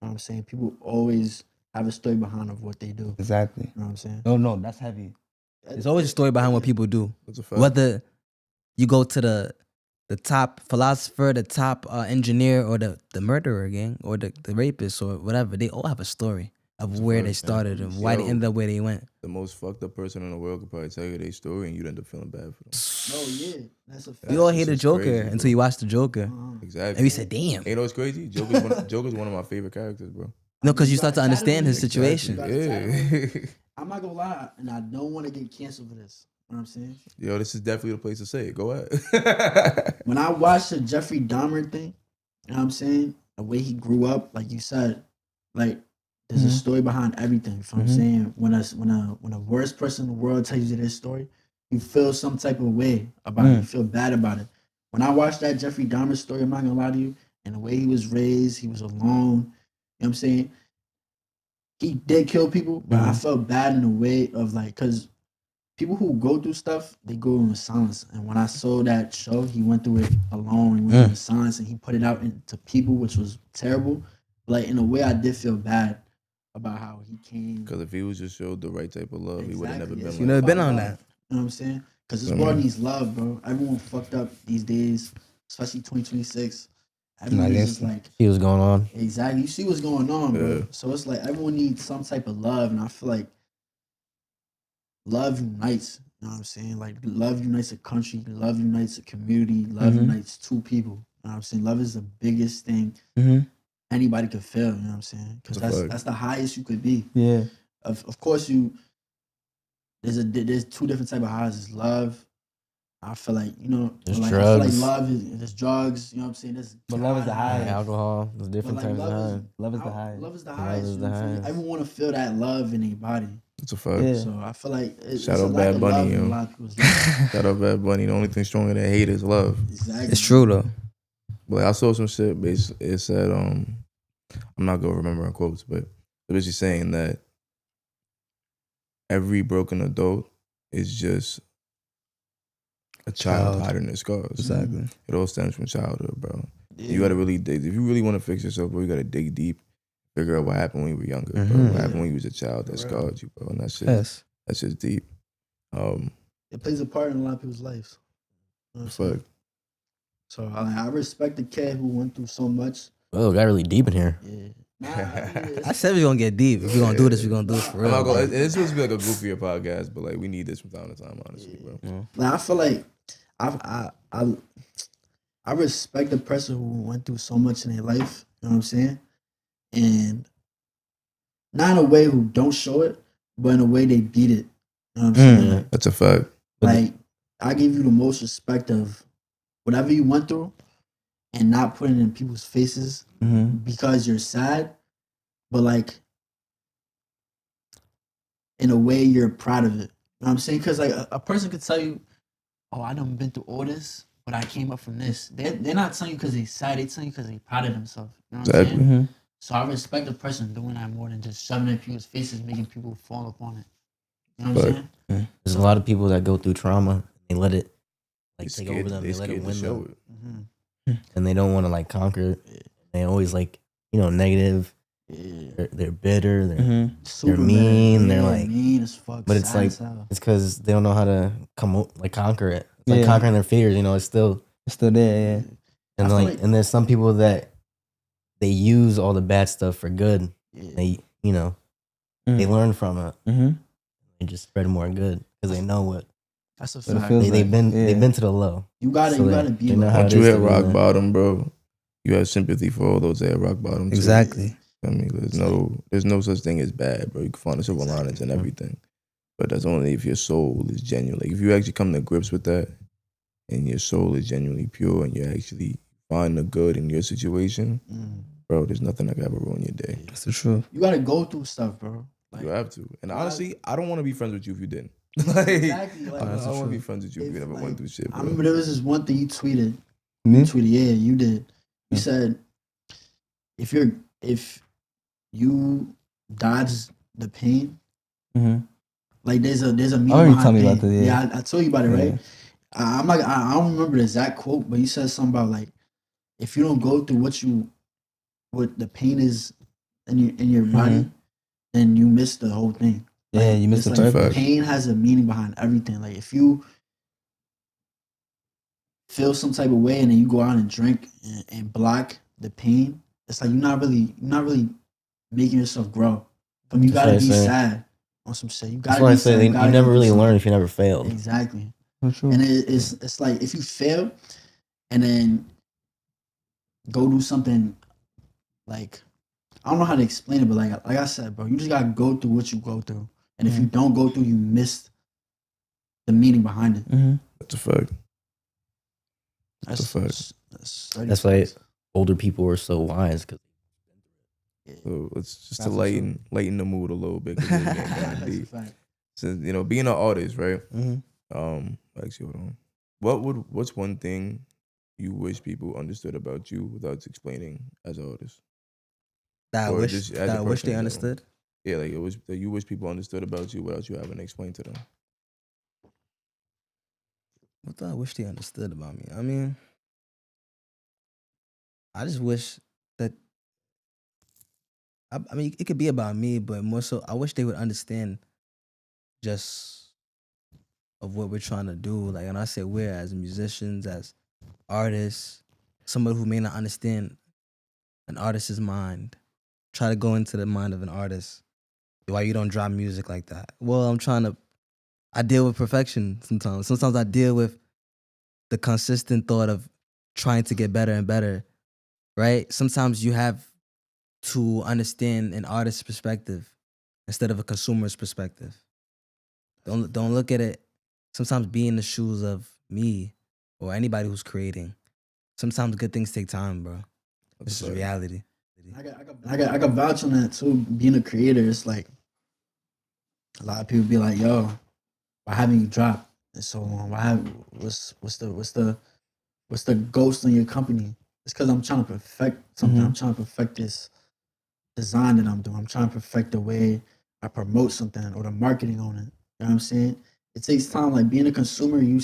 know what I'm saying. People always have a story behind of what they do. exactly. You know what I'm saying? No, that's heavy. There's always a story behind what people do. that's a fact. Whether you go to the top philosopher, the top engineer, or the murderer, gang, or the rapist, or whatever, they all have a story of That's a where fact, they man. started and why they Yo. ended up where they went. The most fucked up person in the world could probably tell you their story, and you'd end up feeling bad for them. Oh yeah, that's a fact. We all That's hate the just Joker crazy, until bro. you watch the Joker, Exactly. and we said, "Damn." Ain't know what's crazy? Joker's one of my favorite characters, bro. No, because you You start to gotta understand his tattoo him. situation. Exactly. Yeah. I'm not gonna lie, and I don't want to get canceled for this. You know what I'm saying? Yo, this is definitely the place to say it. Go ahead. When I watched the Jeffrey Dahmer thing, you know what I'm saying? The way he grew up, like you said, like there's a story behind everything. You know what I'm saying? When a worst person in the world tells you their story, you feel some type of way about it. You feel bad about it. When I watched that Jeffrey Dahmer story, I'm not gonna lie to you, and the way he was raised, he was alone. You know what I'm saying? He did kill people, but I felt bad in a way of like, cause people who go through stuff, they go in silence. And when I saw that show, he went through it alone. He went through it in silence, and he put it out into people, which was terrible. Like in a way, I did feel bad about how he came. Because if he was just showed the right type of love, he would have never Exactly, been it's like You never been about on love. that. You know what I'm saying? Because this world needs love, bro. Everyone fucked up these days, especially 2026. Everyone is just like, See what's going on. exactly. You see what's going on, bro. Yeah. So it's like everyone needs some type of love, and I feel like love unites. You know what I'm saying? Like love unites a country, love unites a community, love unites two people. You know what I'm saying? Love is the biggest thing anybody could feel. You know what I'm saying? Because That's a fact. that's the highest you could be. Yeah. Of course, there's two different type of highs. There's love. I feel like There's like, I feel like drugs. love is there's drugs. You know what I'm saying? There's But love is the God highest. Yeah, alcohol. There's different But, like, types of high. Love is the highest. Love is the Love highest. is You the know, for me, highest. everyone want to feel that love in their body. It's a fact. Yeah. So I feel like it's Shout a out lack Bad of Bunny, love in yo. a lot of people's lives. Shout out Bad Bunny. The only thing stronger than hate is love. Exactly. It's true though. But like, I saw some shit. It said, I'm not gonna remember in quotes, but it was just saying that every broken adult is just a child hiding their scars. Exactly. It all stems from childhood, bro. Yeah. You gotta really dig. If you really want to fix yourself, bro, you gotta dig deep. Figure out what happened when you were younger, bro. What happened when you was a child that For real. scarred you, bro. And Yes. that's just deep. It plays a part in a lot of people's lives. You know what I'm saying? Fuck. So I respect the kid who went through so much. Oh, got really deep in here. Yeah. Nah, I mean, I said we're gonna get deep. If we're gonna do this, we're gonna do it for I'm real. not gonna. It's supposed to be like a goofier podcast, but like we need this from time to time, honestly, bro. I feel like I respect the person who went through so much in their life. You know what I'm saying? And not in a way who don't show it, but in a way they beat it. You know what I'm saying? That's a fact. Like I give you the most respect of whatever you went through, and not putting it in people's faces because you're sad, but like in a way you're proud of it. You know what I'm saying? Because like a person could tell you, "Oh, I done been through all this, but I came up from this." They're not telling you because they sad. They telling you because they proud of themselves. You know what I'm saying? So I respect a person doing that more than just shoving it in people's faces, making people fall upon it. You know what I'm saying? There's a lot of people that go through trauma. They let it like They take over them. They let it win them, and they don't want to like conquer it. They always like negative. They're bitter. They're mean. They're like mean as fuck. But it's like it's because they don't know how to conquer it. It's like conquering their fears. It's still there. Yeah. And like and there's some people that they use all the bad stuff for good. They they learn from it. They just spread more good because they know what. That's a fact. They've been to the low. You gotta be. Once you hit rock bottom, bro, you have sympathy for all those at rock bottom. Too. Exactly. I mean, there's no such thing as bad, bro. You can find the silver linings and everything, but that's only if your soul is genuine. Like if you actually come to grips with that, and your soul is genuinely pure, and you actually find the good in your situation, bro. There's nothing that can ever ruin your day. That's the truth. You gotta go through stuff, bro. Like, you have to. And honestly, I don't want to be friends with you if you didn't. Exactly. I don't want to be friends with you if you never went through shit, bro. I remember there was this one thing you tweeted. Me? You tweeted, yeah, you did. You said if you dodge the pain, like there's a meaning behind tell me pain. about that. Yeah, I told you about it, right? I'm like, I don't remember the exact quote, but you said something about like if you don't go through what the pain is in your body, then you miss the whole thing. Like, you miss the purpose. Pain has a meaning behind everything. Like if you feel some type of way and then you go out and drink and block the pain, it's like you're not really making yourself grow. But you gotta be sad on some shit. You gotta be sad. You never really learn if you never failed. Exactly. True. And it's like if you fail and then go do something like I don't know how to explain it, but like I said, bro, you just gotta go through what you go through. And if you don't go through, you miss the meaning behind it. That's a fact. That's a fact. That's why older people are so wise. Cause so it's just to lighten the mood a little bit. So, being an artist, right? Actually, hold on. What's one thing you wish people understood about you without explaining as an artist? That I wish they understood. Yeah, like that you wish people understood about you without you having to explain to them. What do I wish they understood about me? I mean, I just wish that. I mean, it could be about me, but more so, I wish they would understand just of what we're trying to do. Like, and I say we're as musicians, as artists, somebody who may not understand an artist's mind. Try to go into the mind of an artist. Why you don't drop music like that? Well, I deal with perfection sometimes. Sometimes I deal with the consistent thought of trying to get better and better, right? Sometimes you have to understand an artist's perspective instead of a consumer's perspective. Don't look at it. Sometimes be in the shoes of me or anybody who's creating. Sometimes good things take time, bro. This is reality. I got vouch on that too. Being a creator, it's like a lot of people be like, "Yo, why haven't you dropped in so long? What's the ghost in your company?" It's because I'm trying to perfect something. I'm trying to perfect this design that I'm doing. I'm trying to perfect the way I promote something or the marketing on it. You know what I'm saying? It takes time. Like being a consumer, you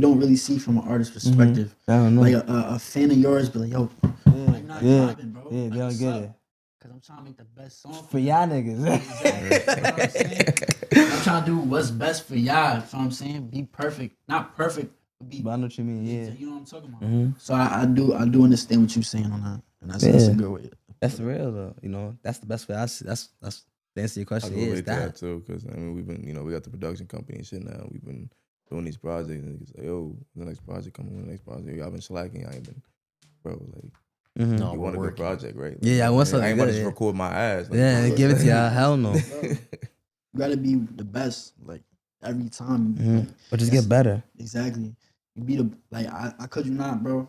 don't really see from an artist's perspective. I don't know. Like a fan of yours be like, "Yo, you're not dropping, bro." Yeah, they don't get it. Cause I'm trying to make the best song for y'all niggas. I'm trying to do what's best for y'all. You know what I'm saying? Be perfect, not perfect, but I know what you mean. Yeah, you know what I'm talking about. So I do understand what you're saying on that, and that's a good way. That's real though. That's the best way. That's to answer your question. Is that too? Because I mean, we've been we got the production company and shit now. We've been doing these projects, and it's like, yo, the next project coming. The next project. I've been slacking. I ain't been, bro. Like, no, you want a good project, right? Like, yeah, I want something. I ain't about to just record my ass. Like, give it to y'all. Hell no. You gotta be the best. Like every time. Mm-hmm. Like, But just that's- get better. Exactly. You be the like I could you not, bro.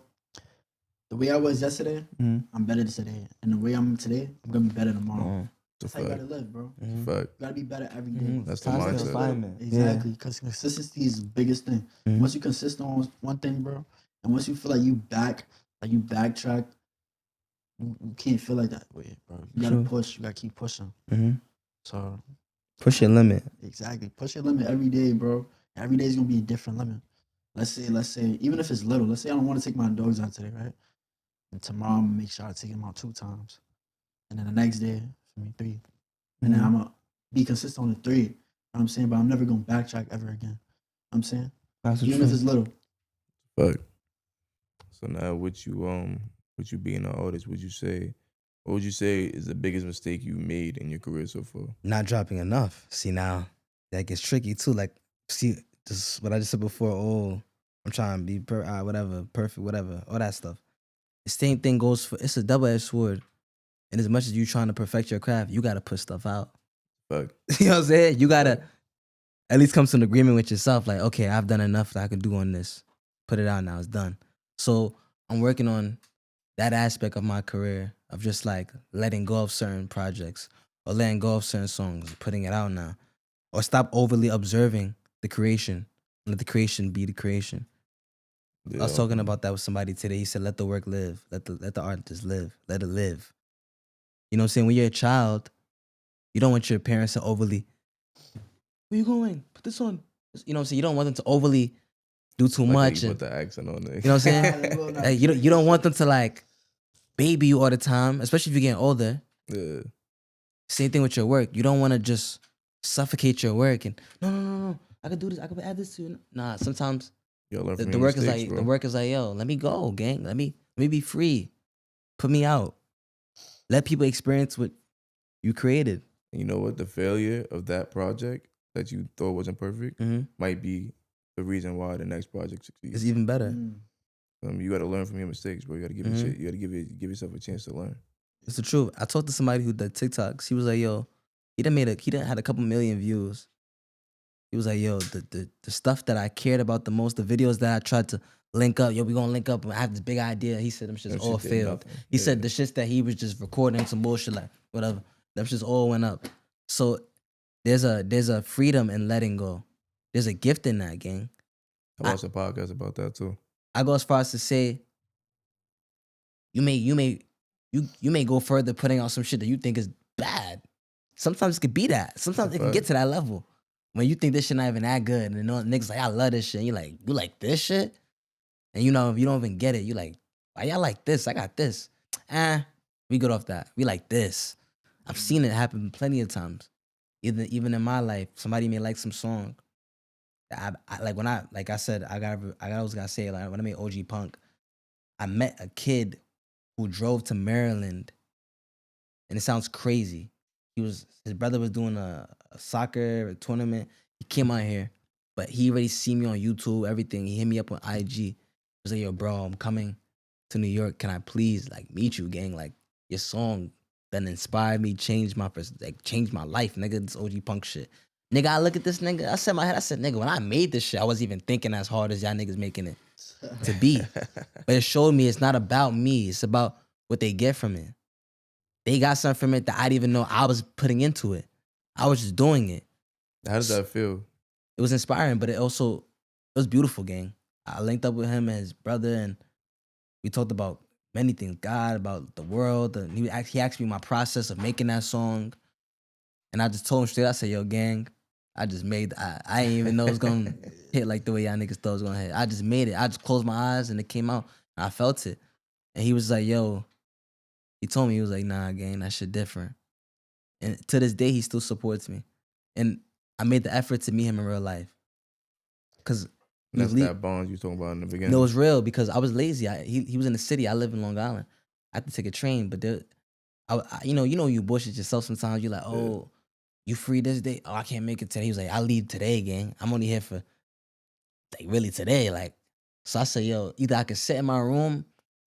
The way I was yesterday, I'm better today, and the way I'm today, I'm gonna be better tomorrow. That's how you gotta live, bro. It's a fact. You gotta be better every day. That's the Constant mindset. refinement. Exactly, because consistency is the biggest thing. Once you consistent on one thing, bro, and once you feel like you backtrack, you can't feel like that way, bro. You gotta push. You gotta keep pushing. So Push your limit. exactly, push your limit every day, bro. Every day is gonna be a different limit. Let's say, even if it's little. Let's say I don't want to take my dogs out today, right? And tomorrow I'm gonna make sure I take them out 2 times, and then the next day for me 3, and then I'm gonna be consistent on the 3. You know what I'm saying, but I'm never gonna backtrack ever again. You know what I'm saying, That's even if it's little. Fuck. So now, with you being an artist, what would you say is the biggest mistake you made in your career so far? Not dropping enough. See, now that gets tricky too. Like, see, this what I just said before. Oh, I'm trying to be whatever, perfect, whatever, all that stuff. The same thing goes for. It's a double-edged sword. And as much as you trying to perfect your craft, you gotta put stuff out. Fuck. You know what I'm saying? You gotta at least come to an agreement with yourself. Like, okay, I've done enough that I can do on this. Put it out now. It's done. So I'm working on that aspect of my career of just like letting go of certain projects or letting go of certain songs, putting it out now, or stop overly observing the creation. Let the creation be the creation. Yeah, I was talking about that with somebody today. He said, "Let the work live. Let the artist live. Let it live." You know what I'm saying? When you're a child, you don't want your parents to overly. Where you going? Put this on. You know what I'm saying? You don't want them to overly do too like much. You And, put the accent on there. you know what I'm saying? Like, you don't want them to like baby you all the time, especially if you're getting older. Yeah. Same thing with your work. You don't want to just suffocate your work and no. I could do this. I could add this to it. Nah, sometimes Y'all learn from the your work mistakes, is like bro. the work is like, yo, let me go, gang. Let me be free. Put me out. Let people experience what you created. And you know what? The failure of that project that you thought wasn't perfect might be the reason why the next project succeeds. It's even better. You got to learn from your mistakes, bro. You got to give your shit. You got to give yourself a chance to learn. It's the truth. I talked to somebody who did TikToks. He was like, yo, he done had a couple million views. He was like, yo, the stuff that I cared about the most, the videos that I tried to link up, yo, we gonna link up and I have this big idea. He said them shits all did failed. nothing. He said the shits that he was just recording some bullshit, like whatever, them shits all went up. So there's a freedom in letting go. There's a gift in that, gang. I watched a podcast about that too. I go as far as to say you may go further putting out some shit that you think is bad. Sometimes it could be that. Sometimes it can get to that level. When you think this shit not even that good, and then niggas like, I love this shit. And you like this shit? And you know, if you don't even get it, you like, why y'all like this? I got this. We good off that. We like this. I've seen it happen plenty of times. Even in my life, somebody may like some song. I like when like I said, I always gotta say, like when I made OG Punk, I met a kid who drove to Maryland, and it sounds crazy. His brother was doing a soccer tournament. He came out here, but he already seen me on YouTube, everything. He hit me up on IG. He was like, yo, bro, I'm coming to New York. Can I please like meet you, gang? Like your song that inspired me, changed my life, nigga. This OG Punk shit. Nigga, I look at this nigga. I said in my head, nigga, when I made this shit, I wasn't even thinking as hard as y'all niggas making it to be. But it showed me it's not about me. It's about what they get from it. They got something from it that I didn't even know I was putting into it. I was just doing it. How does that feel? It was inspiring, but it was beautiful, gang. I linked up with him and his brother, and we talked about many things, God, about the world. And he asked me my process of making that song. And I just told him straight, I said, yo, gang, I just made, I didn't even know it was going to hit like the way y'all niggas thought it was going to hit. I just made it. I just closed my eyes and it came out. And I felt it. And he was like, yo, he told me, he was like, nah, gang, that shit different. And to this day, he still supports me. And I made the effort to meet him in real life. Because that's that bond you talking about in the beginning. No, it was real because I was lazy. He was in the city. I live in Long Island. I had to take a train, but you know you bullshit yourself sometimes. You're like, oh, you free this day? Oh, I can't make it today. He was like, I leave today, gang. I'm only here for like really today. Like, so I said, yo, either I can sit in my room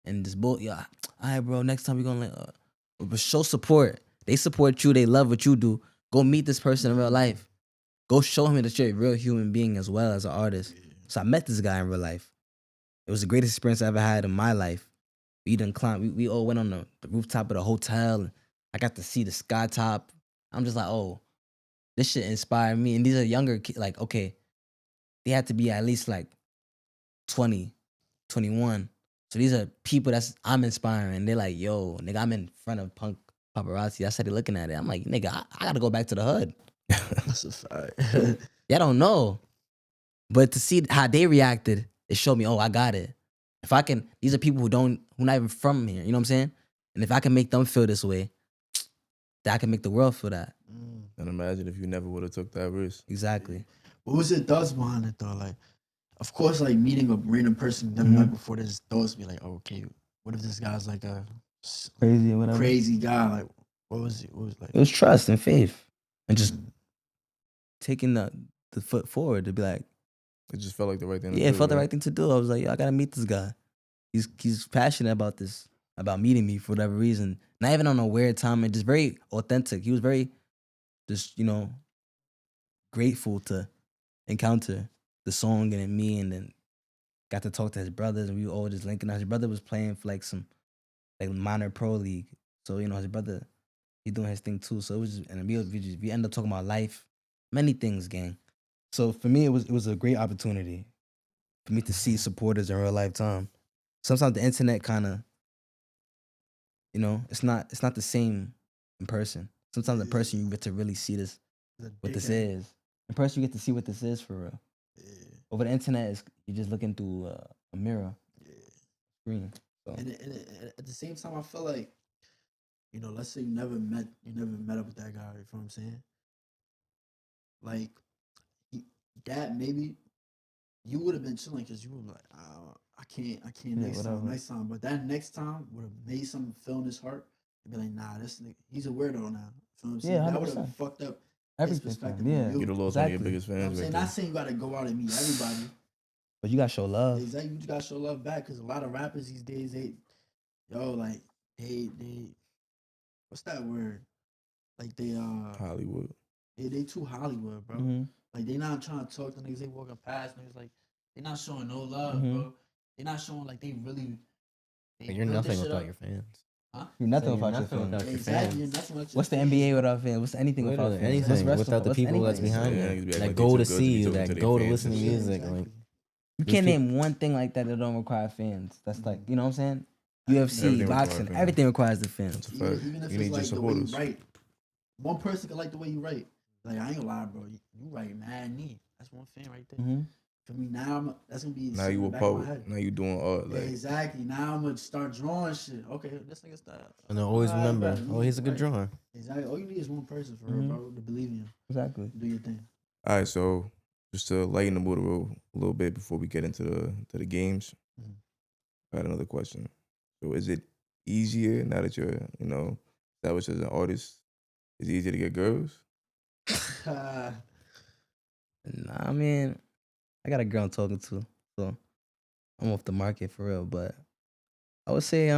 and just all right, bro. Next time we gonna but show support. They support you. They love what you do. Go meet this person in real life. go show him that you're a real human being as well as an artist. So I met this guy in real life. It was the greatest experience I ever had in my life. We done climbed. We all went on the rooftop of the hotel. And I got to see the sky top. I'm just like, oh, this shit inspired me. And these are younger kids. Like, okay, they had to be at least like 20, 21. So these are people I'm inspiring. They're like, yo, nigga, I'm in front of punk paparazzi. That's how they looking at it. I'm like, nigga, I gotta go back to the hood. That's a fact. Y'all don't know. But to see how they reacted, it showed me, oh, I got it. If I can, these are people who not even from here. You know what I'm saying? And if I can make them feel this way, then I can make the world feel that. And imagine if you never would have took that risk. Exactly. What was the thoughts behind it though? Like, of course, like meeting a random person you never met before, there's thoughts be like, oh, okay, what if this guy's like a Crazy or whatever. crazy guy? Like, what was it? What was it like? It was trust and faith. And just taking the foot forward to be like, It just felt like the right thing to do. yeah, it felt the right? right thing to do. I was like, yo, I gotta meet this guy. He's passionate about this, about meeting me for whatever reason. Not even on a weird time, and just very authentic. He was very just, grateful to encounter the song and me, and then got to talk to his brothers, and we were all just linking up. His brother was playing for like some minor pro league. So, his brother, he doing his thing too. So it was just, and we ended up talking about life, many things, gang. So for me, it was a great opportunity for me to see supporters in real lifetime. Sometimes the internet kind of, it's not the same in person. Sometimes in person you get to really see what this is. In person you get to see what this is for real. Yeah. Over the internet, you're just looking through a mirror screen. So. And at the same time, I feel like, let's say you never met up with that guy. You know what I'm saying? Like, that maybe you would have been chilling because you were like, I can't next time. But that next time would have made something feel in his heart and be like, nah, this nigga, he's a weirdo now. You know what I'm saying? That would have fucked up his perspective. Yeah, you'd have lost one of your biggest fans. You know what I'm saying? Not saying you got to go out and meet everybody. But you got to show love. Exactly. You just got to show love back because a lot of rappers these days, they what's that word? Like they Hollywood. They too Hollywood, bro. Mm-hmm. Like they not trying to talk to niggas. They walking past niggas. Like they not showing no love, bro. They not showing like they really. You're nothing without your fans. Huh? You're nothing You're without your nothing fans. without your Exactly. You're fans. nothing without your What's the fans. NBA without fans? What's anything without Literally fans? anything What's without the what's people that's anything? behind Yeah, it. niggas be acting That like go they to too good to see be you, talking to that their go to fans listen to and shit. music. Exactly. Like, You can't name one thing like that don't require fans. That's like, you know what I'm saying? UFC, Everything boxing, requires fans. everything requires the fans. That's a fact. Even if You it's need like your the way you supporters. write, one person can like the way you write. Like I ain't gonna lie, bro. You write mad neat. That's one fan right there. Mm-hmm. For me now, that's gonna be Now something you in a the back of my poet. head. Now you doing art. Yeah, Like, exactly. Now I'm gonna start drawing shit. Okay, this nigga start. and they'll always remember, oh, he's a good Right. drawer. Exactly. All you need is one person for real, bro, to believe in you. Exactly. Do your thing. all right, so just to lighten the mood a little bit before we get into the games, Mhm. I got another question. So is it easier now that you're, established as an artist? Is it easier to get girls? Nah, I mean, I got a girl I'm talking to, so I'm off the market for real. But I would say,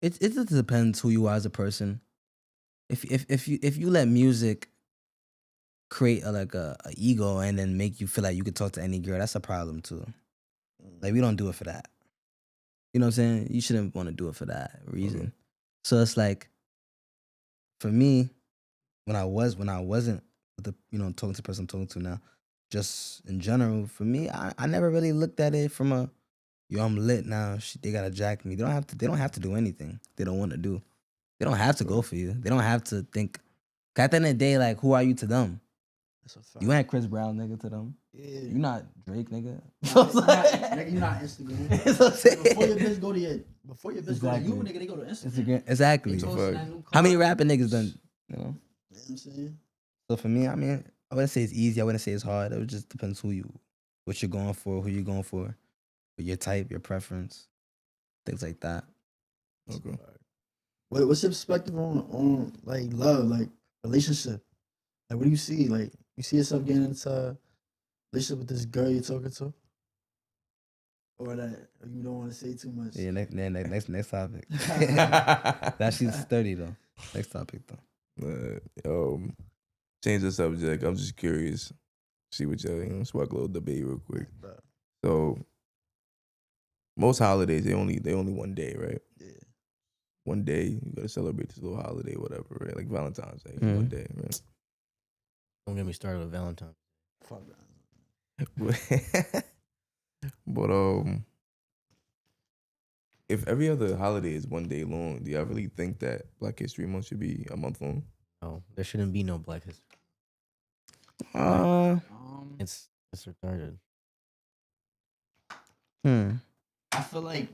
it just depends who you are as a person. If you let music create a ego and then make you feel like you could talk to any girl, that's a problem too. Like we don't do it for that. You know what I'm saying? You shouldn't want to do it for that reason. Okay. So it's like, for me, when I wasn't with the talking to the person I'm talking to now, just in general, for me, I never really looked at it from a, yo, I'm lit now. They gotta jack me. They don't have to do anything they don't want to do. They don't have to go for you. They don't have to think. 'Cause at the end of the day, like, who are you to them? That's a fact. You ain't Chris Brown, nigga, to them. Yeah. You not Drake, nigga. Nigga, you not Instagram. That's what I'm saying. Before your bitch go to you, Exactly. nigga, they go to Instagram. Instagram, exactly. It's a Posting fact. that new How many car. rapping niggas done? You know what I'm saying? So for me, I mean, I wouldn't say it's easy. I wouldn't say it's hard. It just depends what you're going for, who you're going for, your type, your preference, things like that. Okay. What's your perspective on like love, like relationship? Like, what do you see? Like, you see yourself getting into a relationship with this girl you're talking to, or that you don't want to say too much? Yeah, next topic. That she's 30 though. Next topic though. change the subject. I'm just curious. See what y'all spark a little debate real quick. So most holidays they only one day, right? Yeah. One day you gotta celebrate this little holiday, whatever, right? Like Valentine's Day, Mm-hmm. one day, right? Don't get me started with Valentine. Fuck that. But if every other holiday is one day long, do y'all really think that Black History Month should be a month long? No, there shouldn't be no Black History. It's retarded. I feel like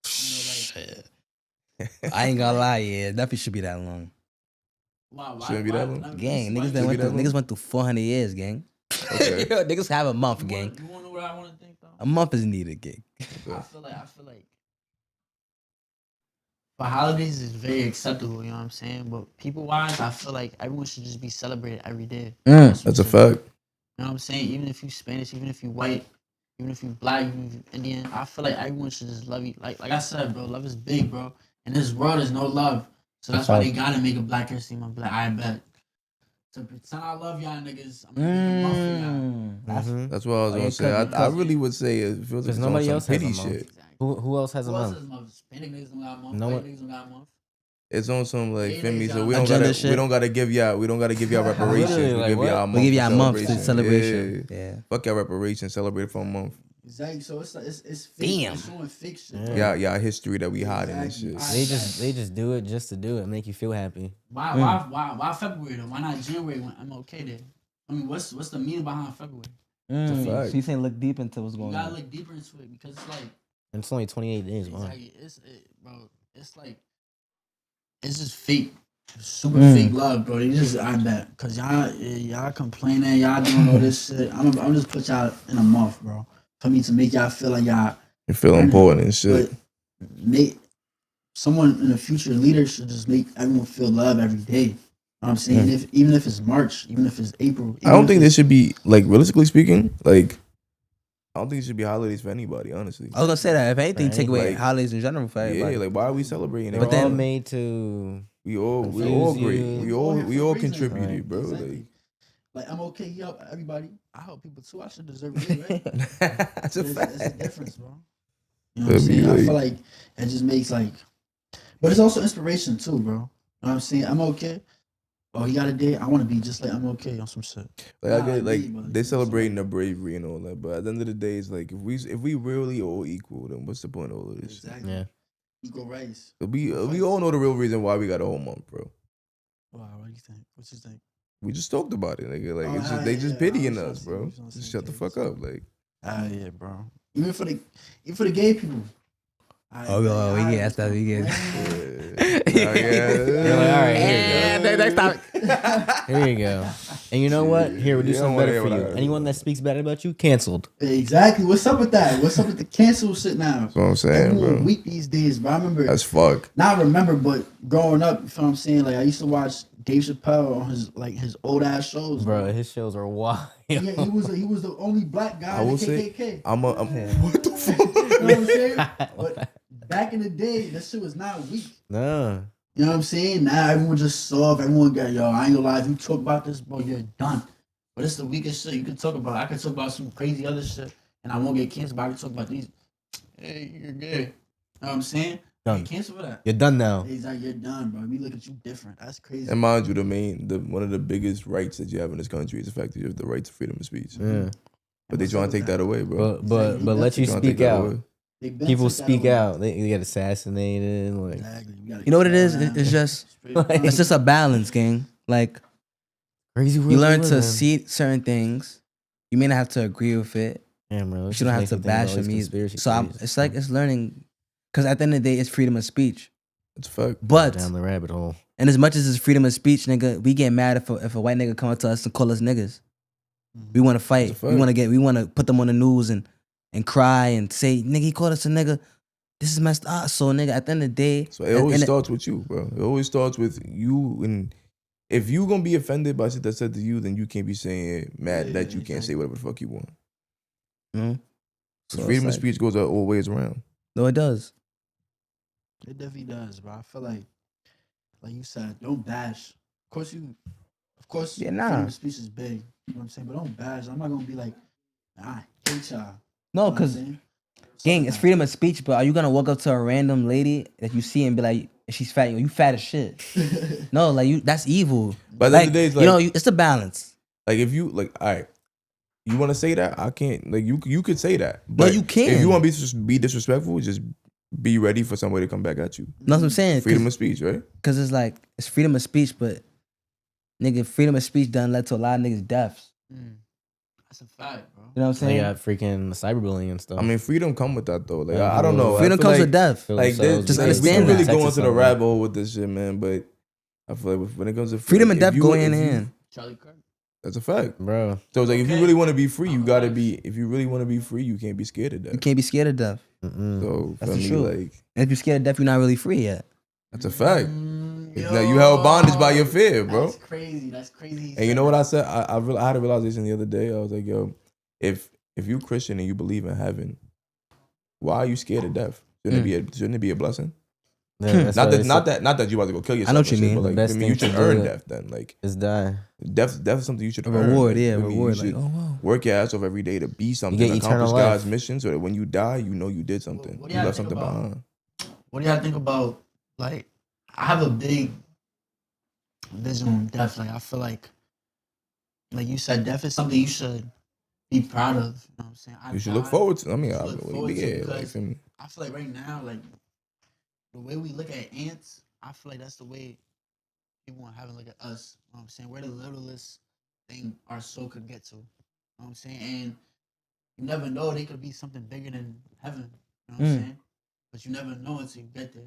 Shit. I ain't gonna lie, yeah, definitely should be that long. why Shouldn't be that long? Gang, why niggas you that went that through long? niggas went through 400 years, gang. Okay. Yo, niggas have a month, You gang. wanna know what I want to think though? A month is needed, gang. I feel like for holidays is very acceptable, you know what I'm saying? But people wise, I feel like everyone should just be celebrated every day. That's a fact. You know what I'm saying? Even if you Spanish, even if you white, even if you black, even if you Indian, I feel like everyone should just love you. Like I said, bro, love is big, bro. In this world, there's no love, so that's why they gotta make a Black History Month. Like I bet. To pretend I love y'all niggas, I'm gonna make a month for y'all. That's what I was gonna say. I really would say it feels like it's nobody on else some has a pity month. shit. Exactly. Who else has a Who else month? has a month? Hispanic niggas don't got a month. No White one- niggas don't got a month. It's on some like Yeah, family, so yeah. we don't Agenda gotta shit. give y'all reparations. Literally, We like, give what? y'all a month. We give y'all a month celebration. for celebration. Yeah. Fuck y'all reparations. Celebrate for a month. Exactly. So it's like it's fake. Damn. It's showing fake shit. Yeah. Y'all history that we hiding and Exactly. shit. They just do it just to do it, make you feel happy. Why February though? Why not January when I'm okay there? I mean, what's the meaning behind February? fact. So you saying look deep into what's You going gotta on? look deeper into it because it's like And it's only 28 days. Wow. exactly, bro. It's like it's just fake, super fake love, bro. You just I bet because y'all complaining, y'all doing all this shit. I'm just put y'all in a month, bro, for me to make y'all feel like y'all You feel important and shit. But make someone in the future leader should just make everyone feel love every day. You know what I'm saying? Even if it's March, even if it's April. I don't think there should be, like, realistically speaking, like, I don't think it should be holidays for anybody, honestly. I was gonna say that if anything, take away Like, holidays in general for everybody. Yeah, like, why are we celebrating it? We're then- all made to. We all confuse great. you. We all Right. contributed, bro. Exactly. Like I'm okay. You help everybody. I help people too. I should deserve it, right? Like, that's a It's a fact. difference, bro. You know what I'm That'd be saying? I like- feel like it just makes like, but it's also inspiration too, bro. You know what I'm saying? I'm okay. Oh, he got a day. I want to be just like I'm okay on some shit. Like, I Nah, get, like, indeed, but they it's celebrating like- the bravery and all that, but at the end of the day, it's like, if we really all equal, then what's the point of all of this shit? Exactly. Yeah. Equal rights. We all know the real reason why we got a whole month, bro. Wow, what do you think? What you think? We just talked about it, nigga. Like, Oh, it's just yeah, they just yeah, pitying I was us, trying to bro. say, I was Just trying shut to the say, fuck up, like. Ah, yeah, bro. Even for the gay people. Oh, we get that's that we get. You're like, all right, here you go. Next topic. Here you go. And you know what? Here, we'll do Yeah, something I wanna better hear for what you. I heard. Anyone that speaks bad about you, canceled. Exactly. What's up with that? What's up with the cancel shit now? That's what I'm saying, Everyone bro. weak these days, bro. I remember. That's fuck. Not remember, but growing up, you know what I'm saying? Like I used to watch Dave Chappelle on his old ass shows, Bro, his shows are wild. Yeah, he was the only black guy I in will the say, KKK. what the fuck? You know what I'm saying? But back in the day, that shit was not weak. No. You know what I'm saying? Now everyone just soft. Everyone got, yo, I ain't gonna lie. If you talk about this, bro, you're done. But it's the weakest shit you can talk about. I can talk about some crazy other shit and I won't get canceled, but I can talk about these. Hey, you're gay. You know what I'm saying? Done. Get canceled for that. You're done now. Exactly, you're done, bro. We look at you different. That's crazy. And mind you, one of the biggest rights that you have in this country is the fact that you have the right to freedom of speech. Yeah. But they trying to take that away, bro. But let you They trying to take speak that out. away. People speak out. They get assassinated. Like, Exactly. You know what it is? It's just a balance, gang. Like crazy world you we learn live to in. see certain things. You may not have to agree with it. Damn, bro, But you don't have to bash them either. So it's like it's learning, because at the end of the day, it's freedom of speech. It's a fact. But down the rabbit hole. and as much as it's freedom of speech, nigga, we get mad if a white nigga come up to us and call us niggas. We want to fight. It's a We fact. want to put them on the news and cry and say, nigga, he called us a nigga. This is messed up. So nigga, at the end of the day, So it always starts with you, bro. It always starts with you. And if you gonna be offended by shit that's said to you, then you can't be saying mad that you can't say whatever the fuck you want. So Because freedom of speech goes all ways around. No, it does. It definitely does, bro. I feel like you said, don't bash. Of course, you Of course, Yeah, freedom nah. of speech is big. You know what I'm saying? But don't bash. I'm not gonna be like, I hate y'all. No, You know what I'm because saying? gang, it's freedom of speech, but are you gonna walk up to a random lady that you see and be like, she's fat, you fat as shit? No, like you, that's evil. But at the end of the day, it's you know, like, it's a balance. like if you like, all right, you want to say that? I can't. Like you could say that. No, But you can. If you want to be disrespectful, just be ready for somebody to come back at you. That's what I'm saying. Freedom of speech, right? Because it's like, it's freedom of speech, but nigga, freedom of speech done led to a lot of niggas' deaths. That's a fact, bro. You know what I'm So you saying? got freaking cyberbullying and stuff. I mean, freedom come with that though. Like Yeah, I don't know. Freedom I feel comes like, with death. Like this, Just like, we understand can really that. go into Texas the something. rabbit hole with this shit, man. But I feel like when it comes to Freedom like, and death if you- go if hand in you- hand. Charlie Kirk. That's a fact. Bro. So it's like if you Okay. really want to be free, you gotta be. If you really want to be free, you can't be scared of You death. can't be scared of death. So That's for the me, truth. like And if you're scared of death, you're not really free yet. that's a fact. Now you held bondage by your fear, bro. That's crazy. That's crazy. And you know what I said? I had a realization the other day. I was like, yo, if you Christian and you believe in heaven, why are you scared of death? Shouldn't it be a blessing? Yeah, that's Not why that they not say that not that you about to go kill yourself. I know what and you shit, mean. But The like, best I mean, you thing should to earn do death. Then like is die. death is something you should A earn. reward, Like, yeah, I mean, reward. You Like, should oh wow. work your ass off every day to be something, get eternal accomplish life. God's mission, so that when you die, you know you did something. What do You y'all left think something about- behind. What do y'all think about, like, I have a big vision on death. Like, I feel like you said, death is something you should be proud of. You know what I'm saying? You should look forward to. I mean, You should look forward to, yeah, like, because feel me? I feel like right now, like, the way we look at ants, I feel like that's the way people in heaven look at us. You know what I'm saying? We're the littlest thing our soul could get to. You know what I'm saying? And you never know, they could be something bigger than heaven. You know what I'm saying? But you never know until you get there.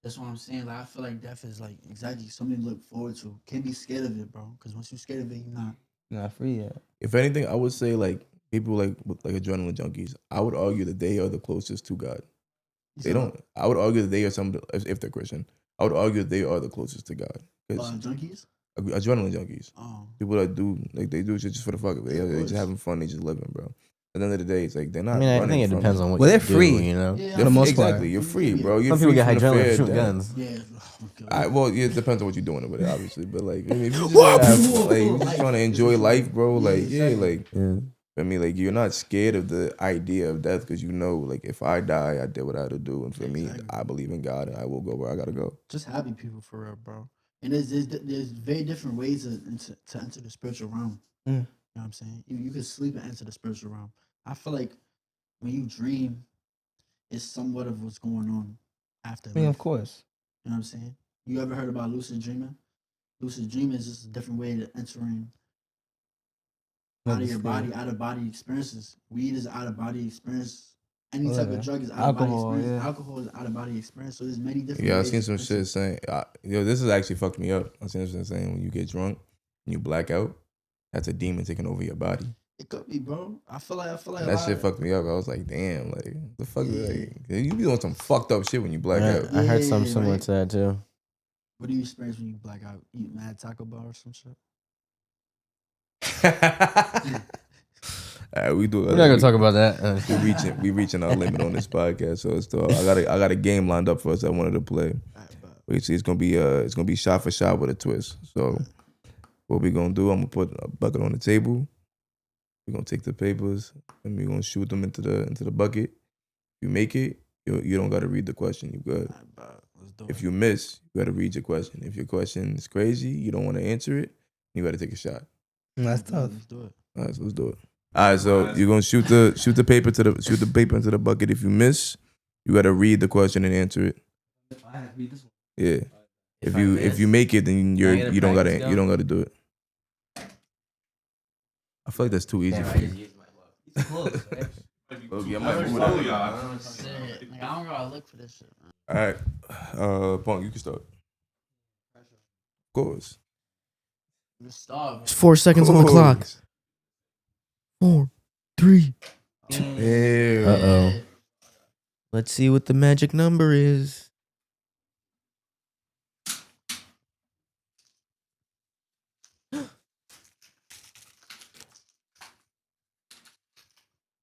That's what I'm saying. Like, I feel like death is like exactly something to look forward to. Can't be scared of it, bro. Because once you're scared of it, you're not. Not free yet. If anything, I would say like people like with like adrenaline junkies. I would argue that they are the closest to God. They don't. I would argue that they are if they're Christian. I would argue that they are the closest to God. 'Cause Junkies? adrenaline junkies. Oh. People that do like they do shit just for the fuck of it. They just having fun. They just living, bro. At the end of the day, it's like they're not. I mean, I running think it from depends on what Well, you they're do, free. you know? Yeah, For the most part. Exactly, you're free, bro. You're Some people free get from the hydraulic fear of shoot death. guns. Yeah. Well, yeah, it depends on what you're doing with it, obviously. But like, I mean, if you just you're just trying to enjoy life, bro. Like, yeah, like, Yeah. I mean, like, you're not scared of the idea of death because you know, like, if I die, I did what I had to do, and for me, Exactly. I believe in God, and I will go where I gotta go. Just happy people for real, bro. And there's very different ways to enter the spiritual realm. You know what I'm saying? You can sleep and enter the spiritual realm. I feel like when you dream, it's somewhat of what's going on after. I mean, of course. You know what I'm saying? You ever heard about lucid dreaming? Lucid dreaming is just a different way of entering out of your body, out of body experiences. Weed is out of body experience. Any type of drug is out of body Alcohol, experience. yeah. Alcohol is out of body experience. So there's many different. Yeah, I ways seen to some enter. shit saying, yo, this has actually fucked me up. I seen some shit saying when you get drunk and you black out, that's a demon taking over your body. It could be, bro. I feel like And that shit fucked me up. I was like, damn, like the fuck, like you be doing some fucked up shit when you black out. I heard something Yeah, similar right. to that too. What do you experience when you black out? Eat mad Taco Bell or some shit? Alright, we do. We're not gonna talk about that. We reaching our limit on this podcast. So it's I got a game lined up for us. I wanted to play. Basically, it's gonna be shot for shot with a twist. So what we gonna do? I'm gonna put a bucket on the table. We're gonna take the papers and we're gonna shoot them into the bucket. If you make it, you don't gotta read the question. You good. If you miss, you gotta read your question. If your question is crazy, you don't want to answer it, you gotta take a shot. That's tough. Let's do it. All right, so let's do it. All right, so you're gonna shoot the paper into the bucket. If you miss, you gotta read the question and answer it. Yeah. If you make it, then you don't gotta do it. I feel like that's too easy for you. Okay, I might move it out. Like, I don't gotta look for this shit, man. All right, Punk, you can start. Of course. Just start. It's 4 seconds on the clock. 4, 3. Yeah. Uh-oh. Let's see what the magic number is.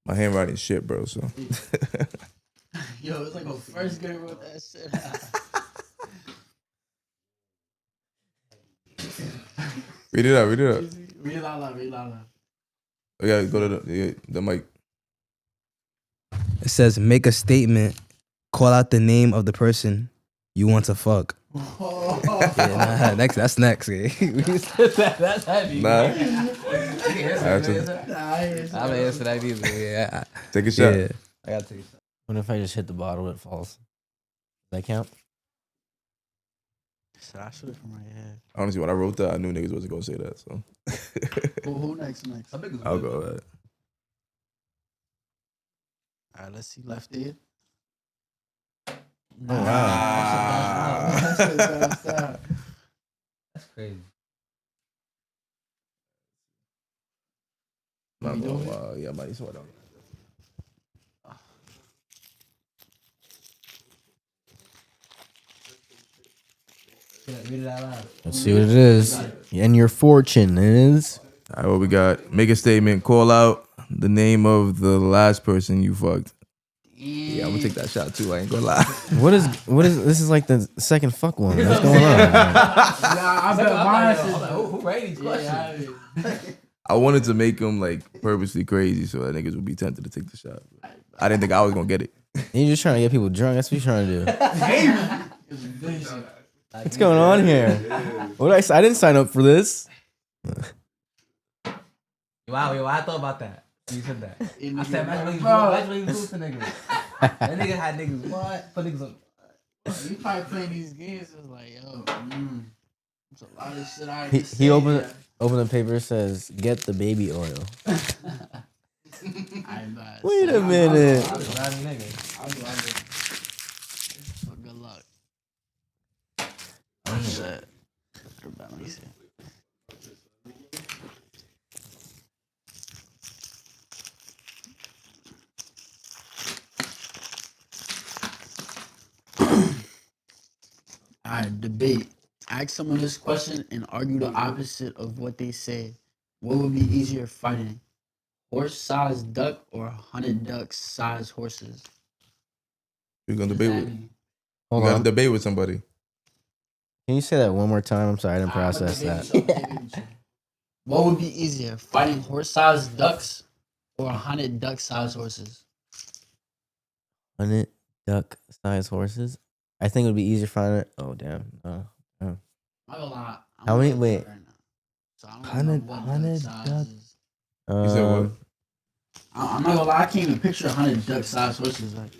My handwriting's shit, bro. So. Yo, it's like a first grade wrote that shit. Read it out. Read it out loud. I gotta go to the mic. It says, make a statement, call out the name of the person you want to fuck. Yeah, that's next. Yeah. That's heavy. Nah. I haven't answered that either. Yeah. Take a shot. Yeah. I gotta take a shot. What if I just hit the bottle, it falls? Does that count? Shit, I should have from right here. Honestly, when I wrote that, I knew niggas wasn't gonna say that. So Who next? I'll go with that. All right, let's see. Left ear. Wow. That's crazy. Not gonna lie. Yeah, I might sweat on. Read it out loud. Let's see what it is. And your fortune is. All right, what we got? Make a statement. Call out the name of the last person you fucked. Yeah, I'm gonna take that shot too. I ain't gonna lie. What is this? Is like the second fuck one. What's going on? I bet mine Who rated these questions? I wanted to make them like purposely crazy so that niggas would be tempted to take the shot. I didn't think I was gonna get it. You're just trying to get people drunk. That's what you're trying to do. What's going on here? What I didn't sign up for this. Wow, I thought about that. You said that. I said, imagine when you lose to niggas. That nigga had niggas what? Put niggas on. You probably playing these games. It's like, yo, there's a lot of shit I He opened the paper. Says get the baby oil. Wait a minute. I'll do it. For good luck. Oh shit. Let me see. Alright, debate. Ask someone this question and argue the opposite of what they say. What would be easier fighting? Horse-sized duck or 100 duck-sized horses? We're gonna debate with. Hold You gotta on. debate with somebody. Can you say that one more time? I'm sorry, I didn't process that. What would be easier, fighting horse-sized ducks or 100 duck-sized horses? 100 duck-sized horses. I think it would be easier finding it. Oh damn. I'm not gonna lie. How many- gonna wait. look right now. So I don't know what 100 duck duck- sizes. You said what? I'm not gonna lie. I can't even picture 100 duck-sized horses. Like,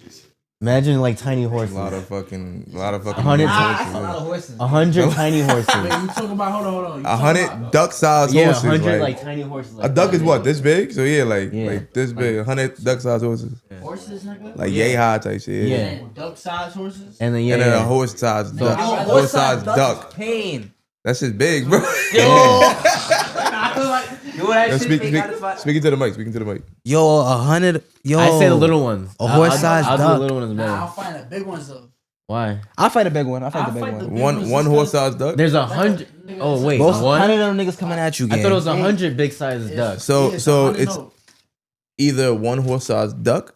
Imagine like tiny horses. A lot of fucking 100 horses. That's a lot of horses. 100 tiny wait, horses. you talking about? Hold on. You 100 duck-sized Yeah, horses. 100 like, like tiny horses. a Like duck that is what? big. This big? So yeah, like Yeah. this big. 100 duck-sized horses. horses, nigga? Like yay high type shit. Yeah. And duck-sized horses? And then And then a yeah. horse-sized No, duck. I- Horse-sized duck. Pain. That shit's big, bro. I feel like you know what Yo, that shit make out of speaking to the mic. Speaking to the mic. Yo, 100. Yo, I say the little ones. A horse-sized I'll do duck. the little ones Nah, I'll better. find the big ones though. Why? I'll fight a big one. I'll fight I'll the big fight the one. big- One horse-sized duck. There's 100. Oh wait, Most one. 100 of them niggas coming at you, I gang. thought it was 100 big sized ducks. So Yeah, so 100 it's no. either one horse-sized duck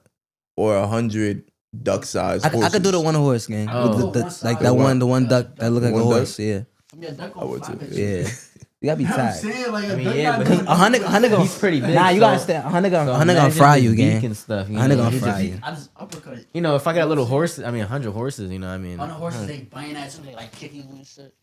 or 100 duck-sized horses. I could do the one horse, gang. Oh. Like that one, the one duck that look like a One duck? horse. Yeah, I mean, a duck I would will fly, too, bitch. yeah. You gotta be I'm tight. saying, like, I a mean, duck yeah, not but doing Cause 100 gonna. He's pretty big. Nah, you so- gotta understand. 100 so gonna imagine fry the you, beak gang. and stuff. 100 gonna you fry just- you. I just uppercut it. You know, if I got a little horse, I mean 100 horses. You know, what I mean. On the horses, they biting at you, they like kicking you and shit.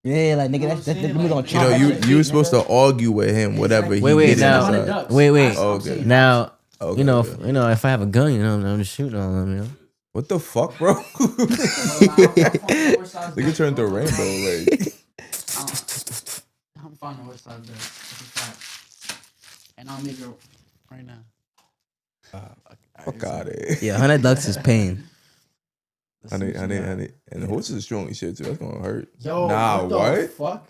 Yeah, like nigga, You know that's what I'm saying? we gonna Like, chop. You know, that you shit. you were supposed to argue with him, whatever he Wait, did now- inside. 100 ducks. Wait. I'm Okay. saying. Now, Okay, you know, okay. if I have a gun, you know, I'm just shooting all of them. You know. What the fuck, bro? Nigga turned to Rainbow, like. I'm finding horse size duck. That's a fact. And I'll make it right now. Fuck out of here. Yeah, 100 ducks is pain. Honey. And the horses are strong as shit too. That's gonna hurt. Yo, Nah, what the what? fuck?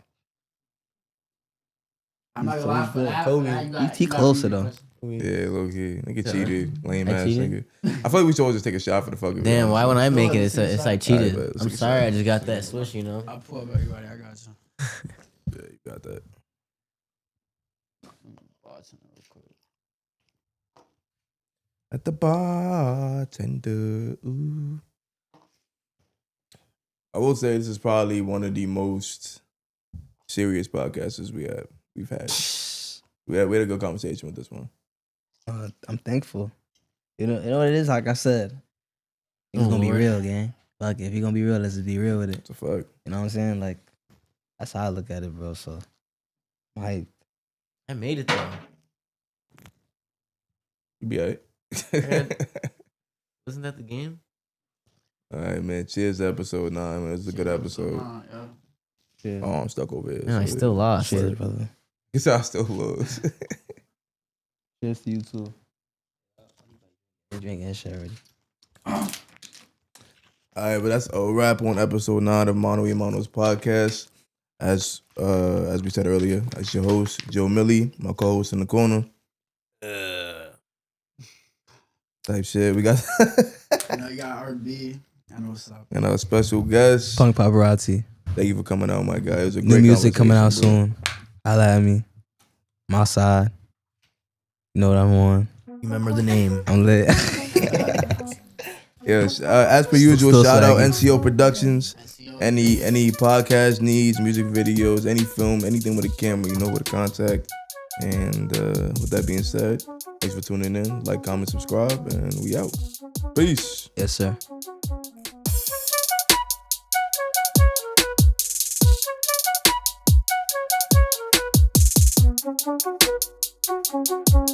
I'm not He's gonna lie so for good. that. Kobe. for that, you You gotta closer, read the though. question. Yeah, low key. Nigga Yeah. cheated. Lame I ass cheated? nigga. I feel like we should always just take a shot for the fuck of it. Damn, why when I make it, it's Alright, like cheated. but let's I'm get sorry, started. I just got that swish. You know. I'll pull up everybody. I got you. Yeah, you got that. Bartender real quick. At the bartender. Ooh. I will say this is probably one of the most serious podcasts we have. we've had. We had a good conversation with this one. I'm thankful. You know what it is? Like I said, it's gonna be Lord. real, gang. Fuck it. If you're gonna be real, let's just be real with it. It's a fuck. You know what I'm saying? Like, that's how I look at it, bro. So, I'm hyped. I made it though. You be alright. Wasn't that the game? All right, man. Cheers to episode 9, man. It was a good episode. Yeah. Oh, I'm stuck over here. Man, I still lost. Cheers, brother. Guess I still lose. Cheers to you too. Drinking shit already. All right, but that's a wrap on episode 9 of Mano Y Manos podcast. As we said earlier, as your host, Joe Millie, my co-host in the corner. Type shit. We got I know you got RB. I know what's up. and our special guest. Punk paparazzi. Thank you for coming out, my guy. It was a New great music coming out conversation, soon. Holla at me. My side. You know what I'm on. Remember the name. I'm lit. Yes, as per usual, Still shout out swaggy. NCO Productions. Any podcast needs, music videos, any film, anything with a camera, you know where to contact. And with that being said, thanks for tuning in. Like, comment, subscribe, and we out. Peace. Yes, sir. Thank you.